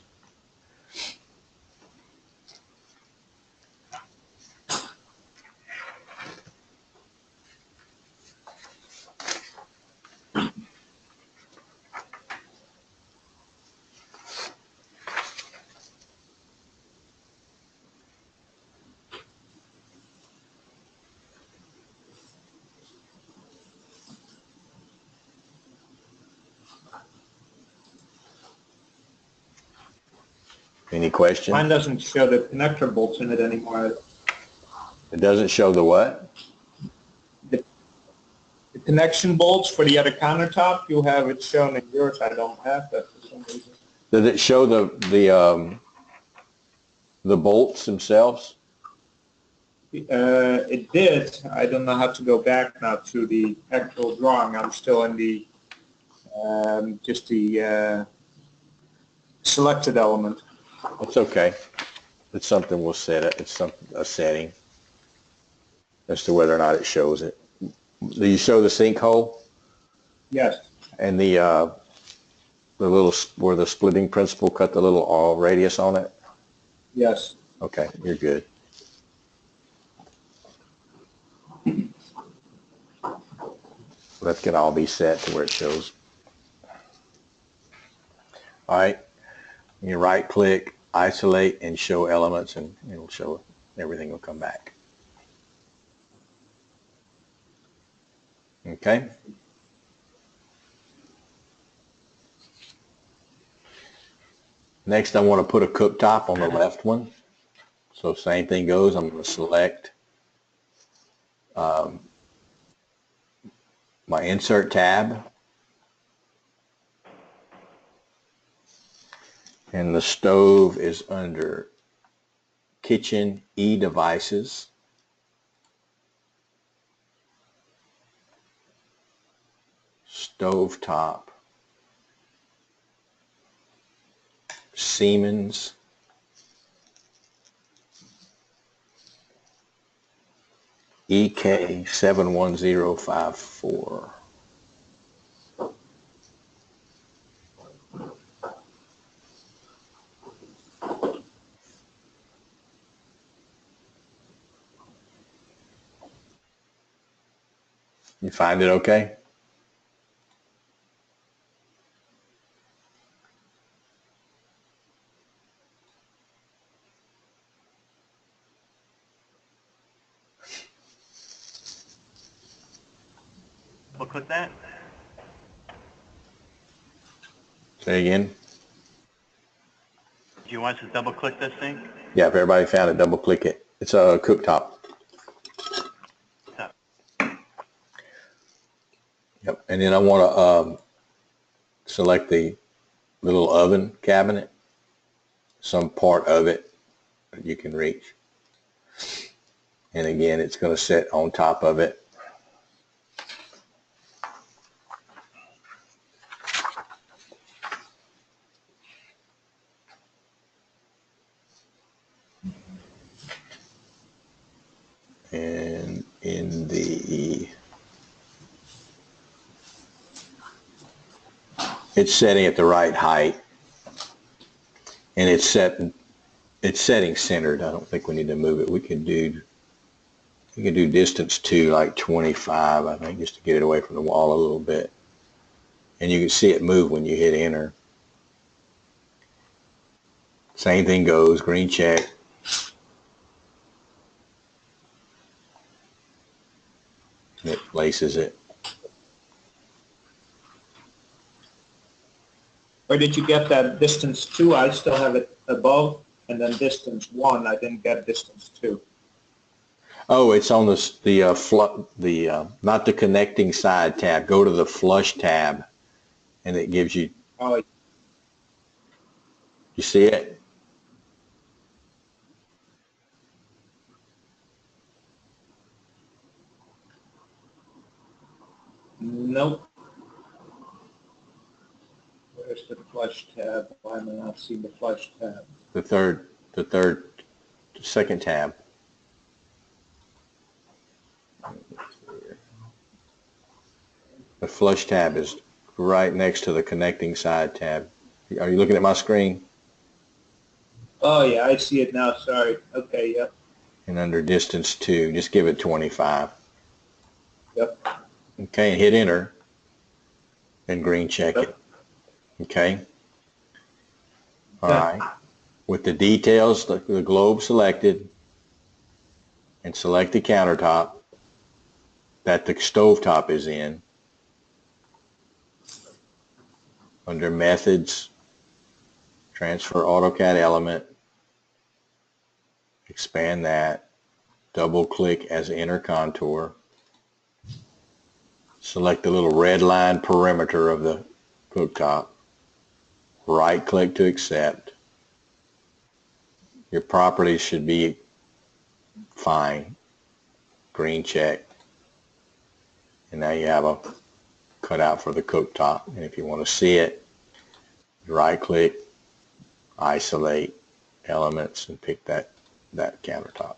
Any questions? Mine doesn't show the connector bolts in it anymore. It doesn't show the what? The connection bolts for the other countertop, you have it shown in yours. I don't have that for some reason. Does it show the bolts themselves? It did. I don't know how to go back now to the actual drawing. I'm still in the just the selected element. It's okay. It's something we'll set it. It's a setting. as to whether or not it shows it. Do you show the sinkhole Yes. and the little, where the splitting principle cut the little radius on it? Yes. Okay, you're good. That can all be set to where it shows. All right, you right click, isolate, and show elements, and it'll show everything will come back. Okay. Next, I want to put a cooktop on the left one. So same thing goes. I'm going to select my insert tab, and the stove is under kitchen devices. Stovetop, Siemens, EK 71054. You find it okay? Double click that. Say again. Do you want us to double click this thing? Yeah, if everybody found it, double click it. It's a cooktop. No. Yep. And then I want to select the little oven cabinet, some part of it that you can reach. And again, it's going to sit on top of it. And in the, it's setting at the right height, and it's setting centered. I don't think we need to move it. We can do distance to like 25, I think, just to get it away from the wall a little bit. And you can see it move when you hit enter. Same thing goes, green check. It places it. Where did you get that distance 2? I still have it above, and then distance 1. I didn't get distance 2. Oh, it's on not the connecting side tab. Go to the flush tab, and it gives you. Oh, You see it? nope. Where's the flush tab? Why am I not seeing the flush tab? The second tab. The flush tab is right next to the connecting side tab. Are you looking at my screen? Oh, yeah, I see it now. Sorry. Okay, yep. And under distance 2, just give it 25. Yep. Okay, and hit enter, and green check Yep. it. Okay. All right. With the details, the globe selected, and select the countertop that the stovetop is in. Under methods, transfer AutoCAD element, expand that, double click as enter contour, select the little red line perimeter of the cooktop, right click to accept. Your properties should be fine, green check, and now you have a cutout for the cooktop. And if you want to see it, right click, isolate elements, and pick that countertop.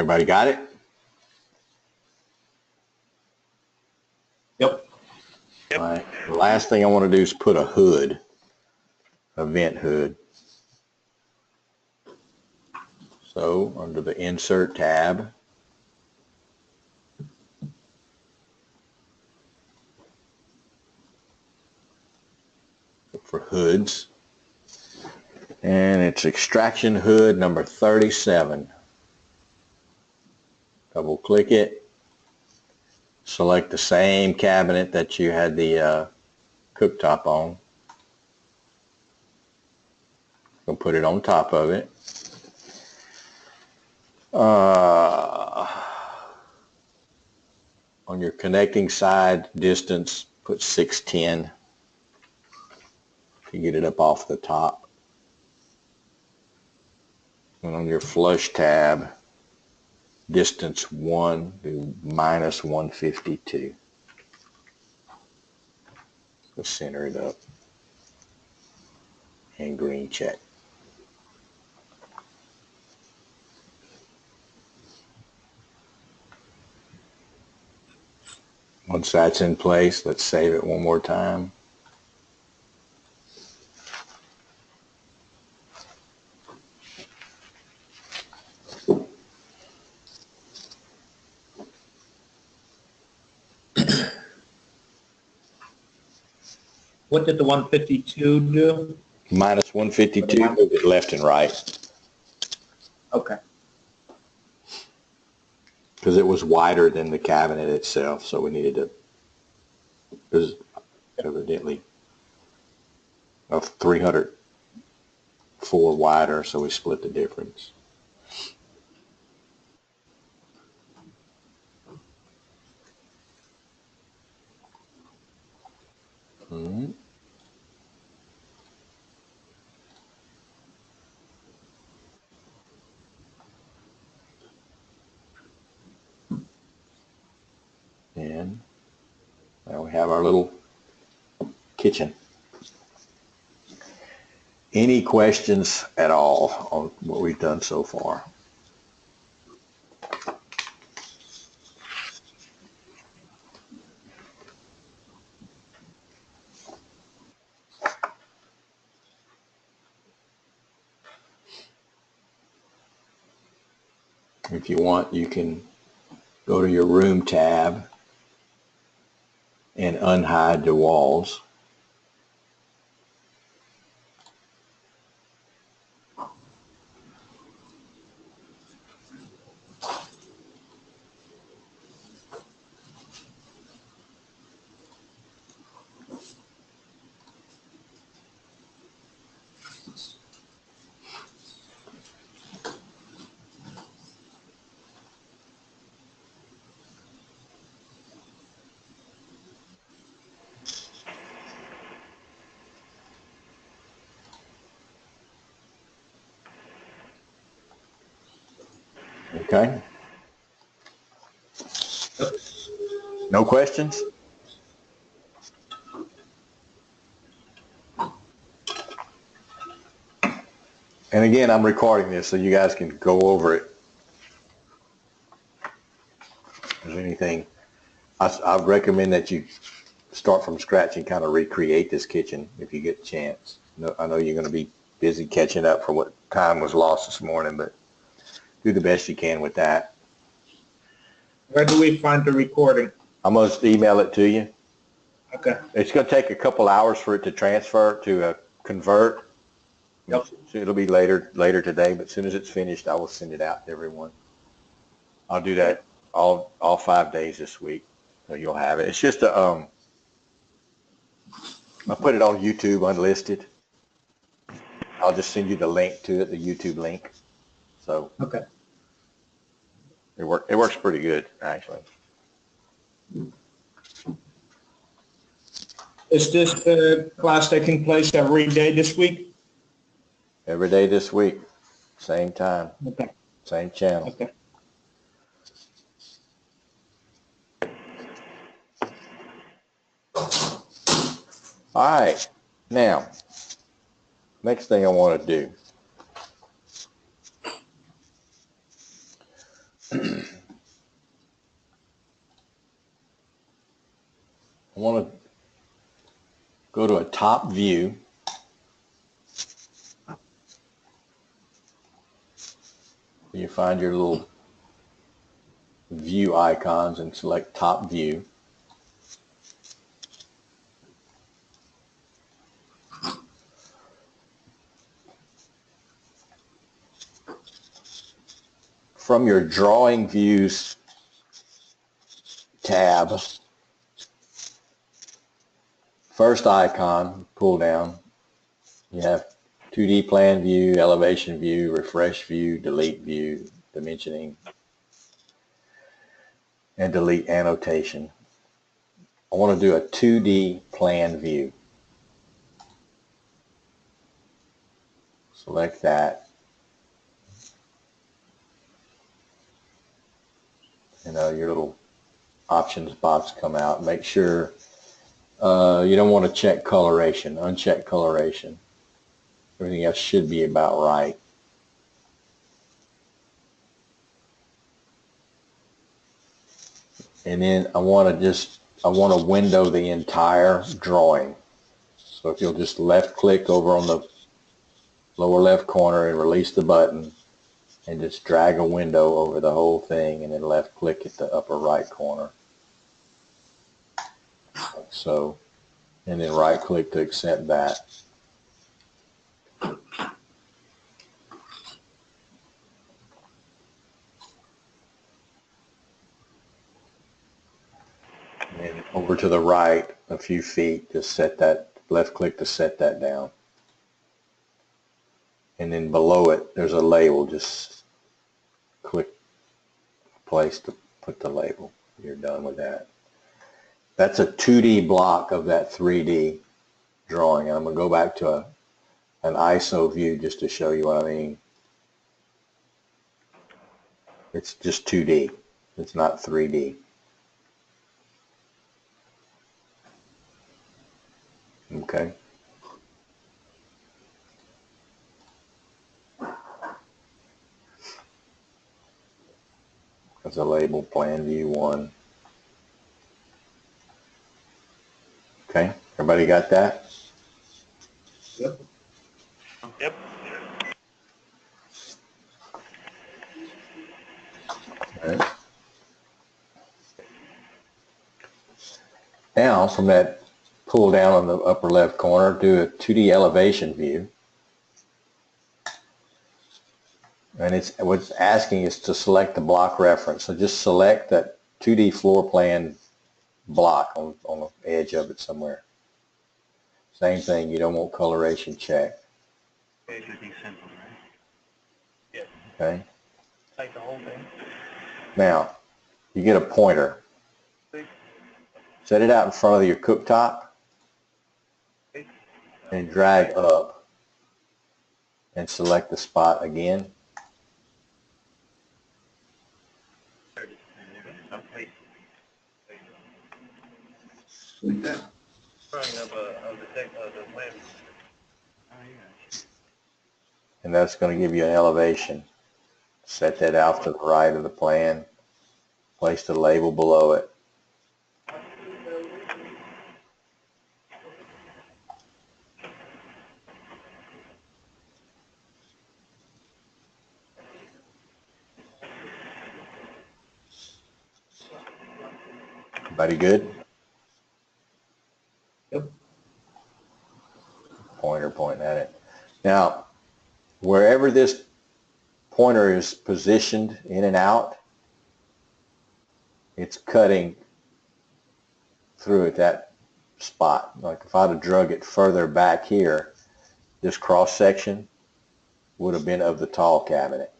Everybody got it? Yep. All right. The last thing I want to do is put a hood, a vent hood. So under the Insert tab, look for hoods, and it's extraction hood number 37. Double click it. Select the same cabinet that you had the cooktop on. Gonna put it on top of it. On your connecting side distance, put 610 to get it up off the top. And on your flush tab, distance 1 to minus 152. So center it up and green check. Once that's in place, let's save it one more time. What did the 152 do? Minus 152, move it left and right. Okay. Because it was wider than the cabinet itself, so we needed to, it was evidently a 304 wider, so we split the difference. Mm-hmm. And now we have our little kitchen. Any questions at all on what we've done so far? If you want, you can go to your room tab and unhide the walls. Okay. No questions? And again, I'm recording this so you guys can go over it. If there's anything, I recommend that you start from scratch and kind of recreate this kitchen if you get a chance. I know you're going to be busy catching up for what time was lost this morning, but do the best you can with that. Where do we find the recording? I'm going to email it to you. Okay. It's going to take a couple hours for it to transfer to convert. Yep. So it'll be later today, but as soon as it's finished, I will send it out to everyone. I'll do that all 5 days this week, so you'll have it. It's just I put it on YouTube unlisted. I'll just send you the link to it, the YouTube link. So Okay. it works pretty good, actually. Is this class taking place every day this week? Every day this week, same time, Okay. same channel. Okay. All right, now, next thing I want to do. I want to go to a top view. You find your little view icons and select top view. From your drawing views tab, first icon, pull down, you have 2D plan view, elevation view, refresh view, delete view, dimensioning, and delete annotation. I want to do a 2D plan view. Select that. You know, your little options box come out. Make sure you don't want to check coloration. Uncheck coloration. Everything else should be about right. And then I want to window the entire drawing. So if you'll just left click over on the lower left corner and release the button and just drag a window over the whole thing, and then left click at the upper right corner. So, and then right click to accept that. And then over to the right a few feet, just set that, left click to set that down. And then below it, there's a label. Just click place to put the label. You're done with that. That's a 2D block of that 3D drawing. And I'm going to go back to an ISO view just to show you what I mean. It's just 2D. It's not 3D. Okay. That's a label, plan view 1. Okay, everybody got that? Yep. Yep. All right. Now, from that pull down on the upper left corner, do a 2D elevation view. And what's asking is to select the block reference. So just select that 2D floor plan block on the edge of it somewhere. Same thing, you don't want coloration checked. It should be simple, right? Yes. Okay. Like the whole thing. Now, you get a pointer. Set it out in front of your cooktop and drag up and select the spot again. Like that. Drawing of the plan. Oh, yeah. And that's going to give you an elevation. Set that out to the right of the plan. Place the label below it. Everybody good? Yep. Pointer pointing at it. Now, wherever this pointer is positioned in and out, it's cutting through at that spot. Like if I'd have drug it further back here, this cross section would have been of the tall cabinet.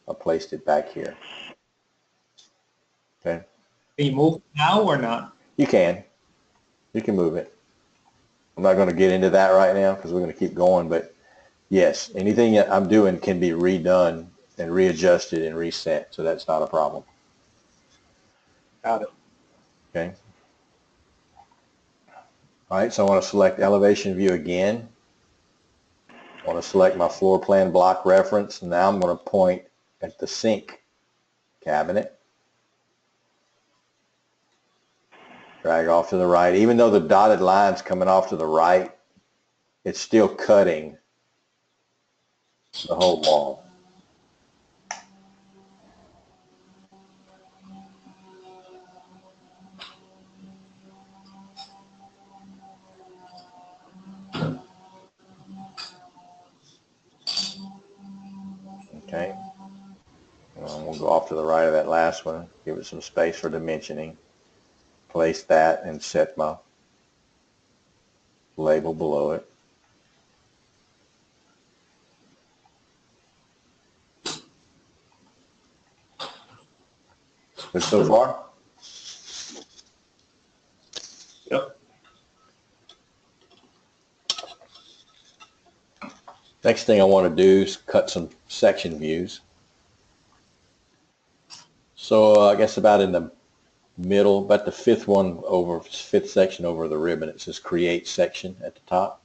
I placed it back here. Okay. Can you move now or not? You can. You can move it. I'm not going to get into that right now because we're going to keep going, but yes, anything that I'm doing can be redone and readjusted and reset, so that's not a problem. Got it. Okay. All right, so I want to select elevation view again. I want to select my floor plan block reference, and now I'm going to point at the sink cabinet. Drag off to the right. Even though the dotted line's coming off to the right, it's still cutting the whole wall. Okay. We'll go off to the right of that last one. Give it some space for dimensioning. Place that and set my label below it. Good so far? Yep. Next thing I want to do is cut some section views. So I guess about in the middle, about the fifth section over the ribbon, it says create section at the top.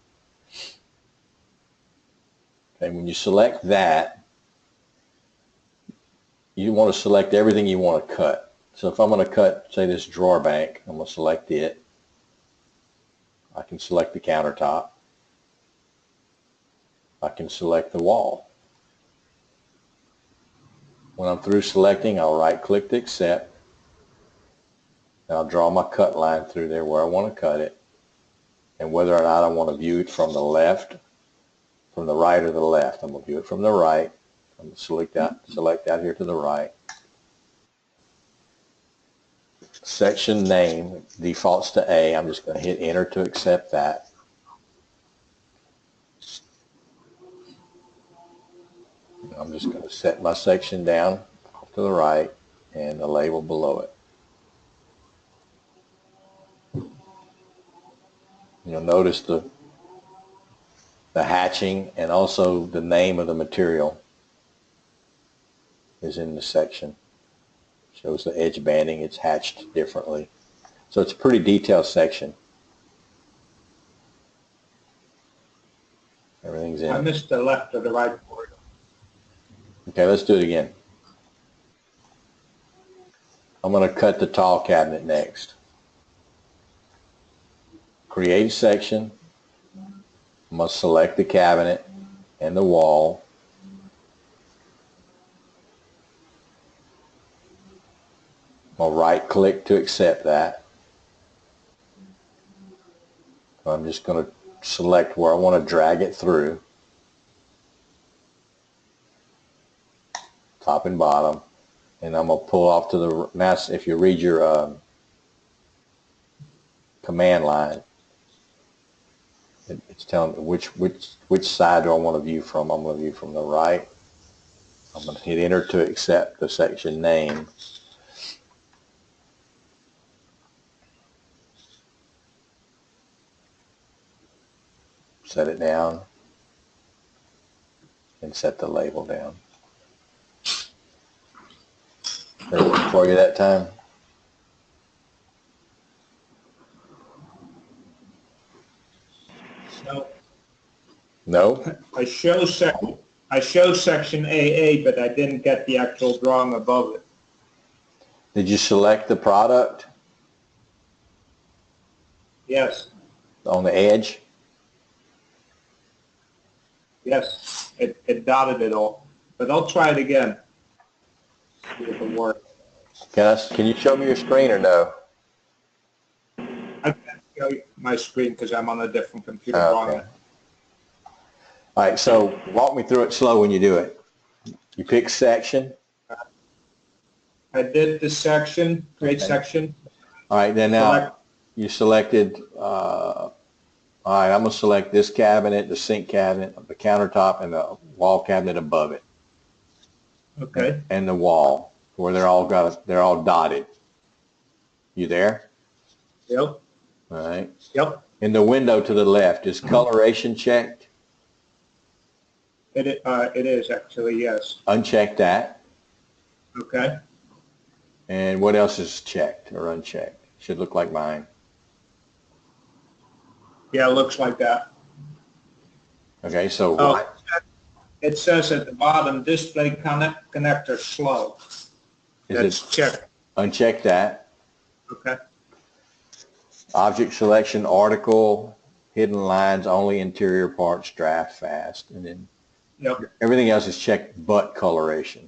Okay, when you select that, you want to select everything you want to cut. So if I'm going to cut, say, this drawer bank, I'm going to select it. I can select the countertop. I can select the wall. When I'm through selecting, I'll right-click to accept. I'll draw my cut line through there where I want to cut it, and whether or not I want to view it from the left, from the right, or the left. I'm going to view it from the right. I'm going to select out here to the right. Section name defaults to A. I'm just going to hit enter to accept that. I'm just going to set my section down to the right and the label below it. You'll notice the hatching and also the name of the material is in the section. Shows the edge banding. It's hatched differently. So it's a pretty detailed section. Everything's in. I missed the left or the right border. Okay, let's do it again. I'm going to cut the tall cabinet next. Create a section. I'm going to select the cabinet and the wall. I'll right click to accept that. I'm just going to select where I want to drag it through. Top and bottom. And I'm going to pull off to the, now if you read your command line, it's telling me which side do I want to view from. I'm going to view from the right. I'm going to hit enter to accept the section name. Set it down and set the label down. Did it work for you that time? No. No? I show section AA, but I didn't get the actual drawing above it. Did you select the product Yes. on the edge? Yes. It dotted it all. But I'll try it again. See if it works. Can you show me your screen or no? I can't show you my screen because I'm on a different computer. Okay. All right, so walk me through it slow when you do it. You pick section. I did the section, create section. All right, then now you selected, all right, I'm going to select this cabinet, the sink cabinet, the countertop, and the wall cabinet above it. Okay. And the wall, where they're all dotted. You there? Yep. All right. Yep. In the window to the left, is coloration checked? It is actually, yes. Uncheck that. Okay. And what else is checked or unchecked? Should look like mine. Yeah, it looks like that. Okay, so Oh, it says at the bottom, display connector slow. That's checked. Uncheck that. Okay. Object selection, article, hidden lines, only interior parts, draft fast, and then Yep, everything else is checked but coloration.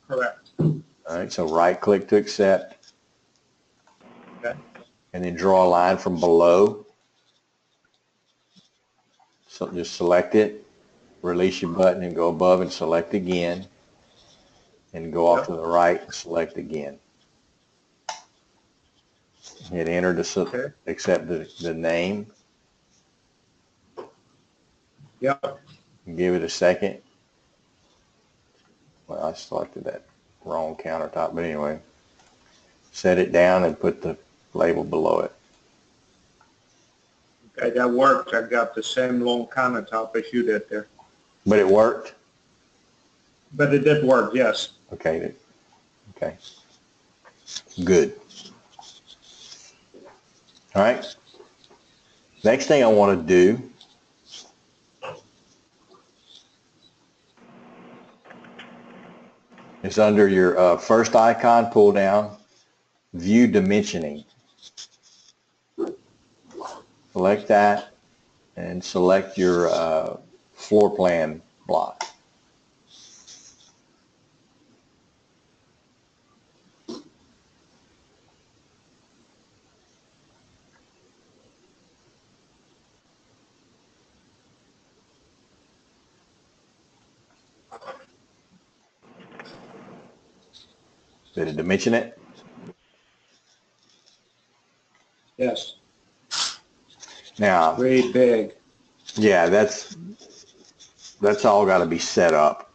correct. All right, so right click to accept. Okay. And then draw a line from below. So just select it, release your button and go above and select again. And go off Yep. to the right and select again. Hit enter to accept the name. Yep. Give it a second. Well, I selected that wrong countertop, but anyway. Set it down and put the label below it. Okay, that worked. I got the same long countertop as you did there. But it worked? But it did work, yes. Okay. Okay. Good. All right. Next thing I want to do is under your first icon, pull down, view dimensioning. Select that and select your floor plan block. Did it dimension it? Yes. Now, Very big. yeah, that's all got to be set up.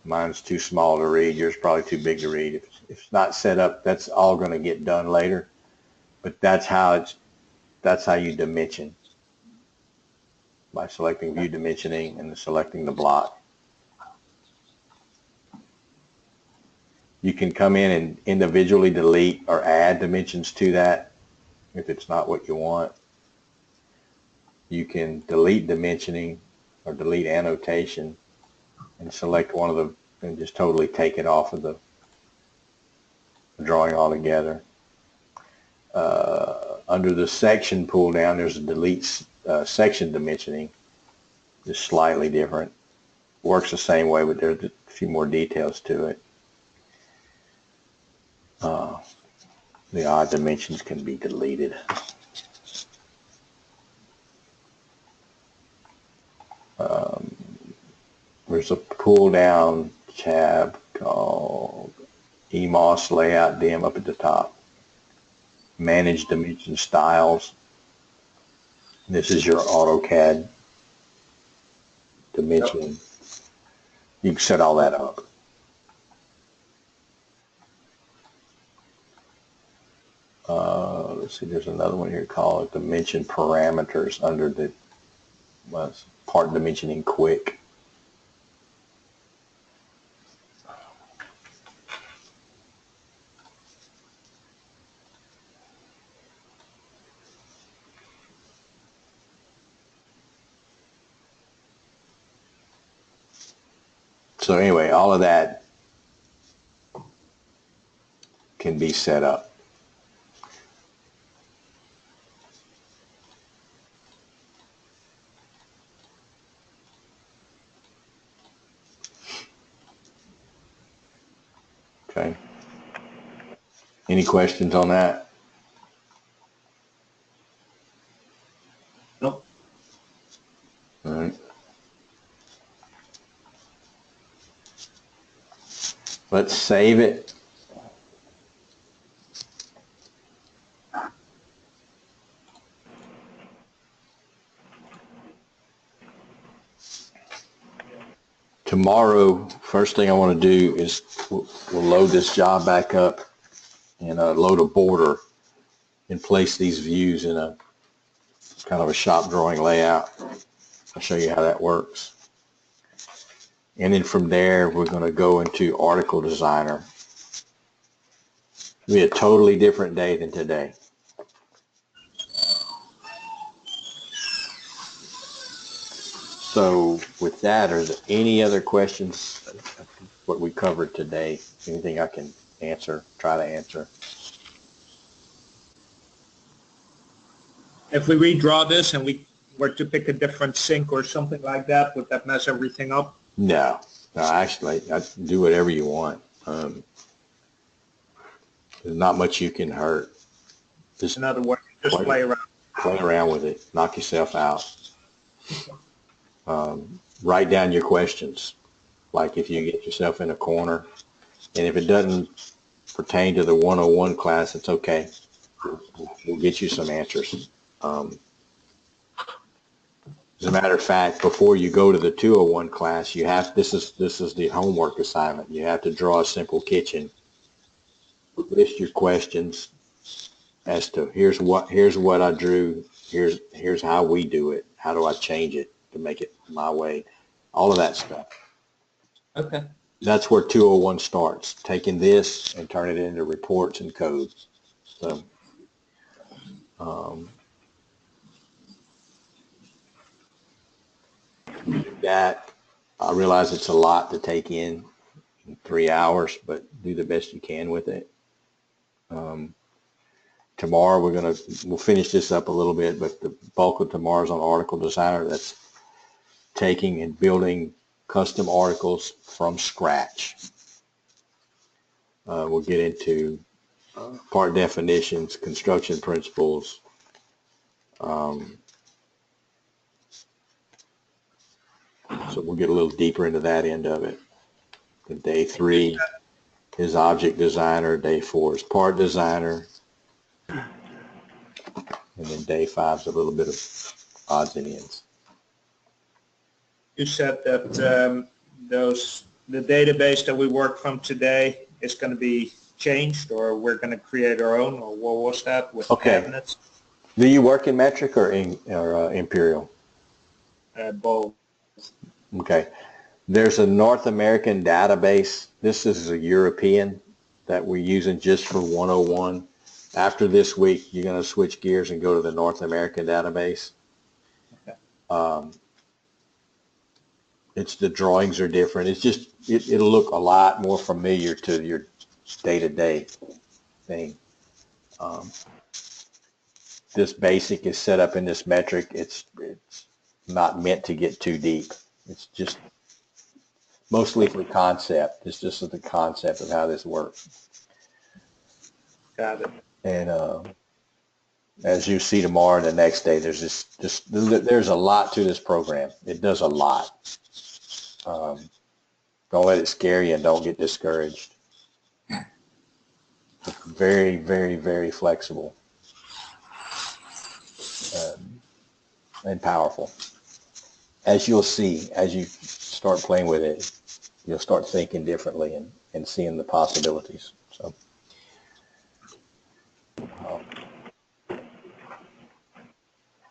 Mine's too small to read. Yours probably too big to read. If it's not set up, that's all going to get done later. But that's how you dimension, by selecting view dimensioning and selecting the block. You can come in and individually delete or add dimensions to that if it's not what you want. You can delete dimensioning or delete annotation and select one of them and just totally take it off of the drawing altogether. Under the section pull down, there's a delete section dimensioning, just slightly different. Works the same way, but there's a few more details to it. The odd dimensions can be deleted. There's a pull down tab called EMOS Layout Dim up at the top. Manage dimension styles. This is your AutoCAD dimensioning. You can set all that up. Let's see, there's another one here called Dimension Parameters under the part dimensioning quick. So anyway, all of that can be set up. Okay. Any questions on that? Nope. All right. Let's save it. Tomorrow, first thing I want to do is we'll load this job back up and load a border and place these views in a kind of a shop drawing layout. I'll show you how that works. And then from there, we're going to go into Article Designer. It'll be a totally different day than today. So with that, are there any other questions? What we covered today? Anything I can answer, try to answer? If we redraw this and we were to pick a different sink or something like that, would that mess everything up? No, no, actually, do whatever you want. There's not much you can hurt. Just In other words, just play around. play around with it. Knock yourself out. Write down your questions. Like if you get yourself in a corner, and if it doesn't pertain to the 101 class, it's okay. We'll get you some answers. As a matter of fact, before you go to the 201 class, you have this is the homework assignment. You have to draw a simple kitchen. List your questions as to here's what I drew. Here's how we do it. How do I change it to make it my way? All of that stuff. Okay. That's where 201 starts. Taking this and turn it into reports and code. So. That I realize it's a lot to take in 3 hours, but do the best you can with it. Tomorrow we'll finish this up a little bit, but the bulk of tomorrow's on Article Designer. That's taking and building custom articles from scratch. We'll get into part definitions, construction principles, so we'll get a little deeper into that end of it. And day 3 is object designer. Day 4 is part designer. And then day 5 is a little bit of odds and ends. You said that the database that we work from today is going to be changed, or we're going to create our own, or what was that with cabinets? Do you work in metric or imperial? Both. Okay. There's a North American database. This is a European that we're using just for 101. After this week, you're going to switch gears and go to the North American database. Okay. It's the drawings are different. It's just, it'll look a lot more familiar to your day-to-day thing. This basic is set up in this metric. It's not meant to get too deep. It's just mostly for concept. It's just the concept of how this works. Got it. And as you see tomorrow and the next day, there's a lot to this program. It does a lot. Don't let it scare you and don't get discouraged. It's very, very, very flexible and powerful. As you'll see, as you start playing with it, you'll start thinking differently and seeing the possibilities. So,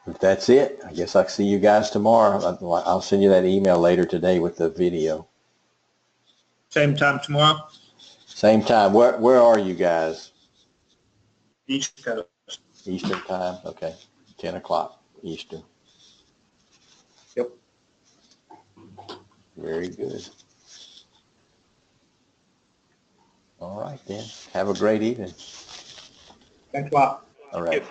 if that's it, I guess I'll see you guys tomorrow. I'll send you that email later today with the video. Same time tomorrow? Same time. Where are you guys? East Coast. Eastern time? Okay. 10 o'clock Eastern. Yep. Very good. All right, then. Have a great evening. Thanks a lot. All right.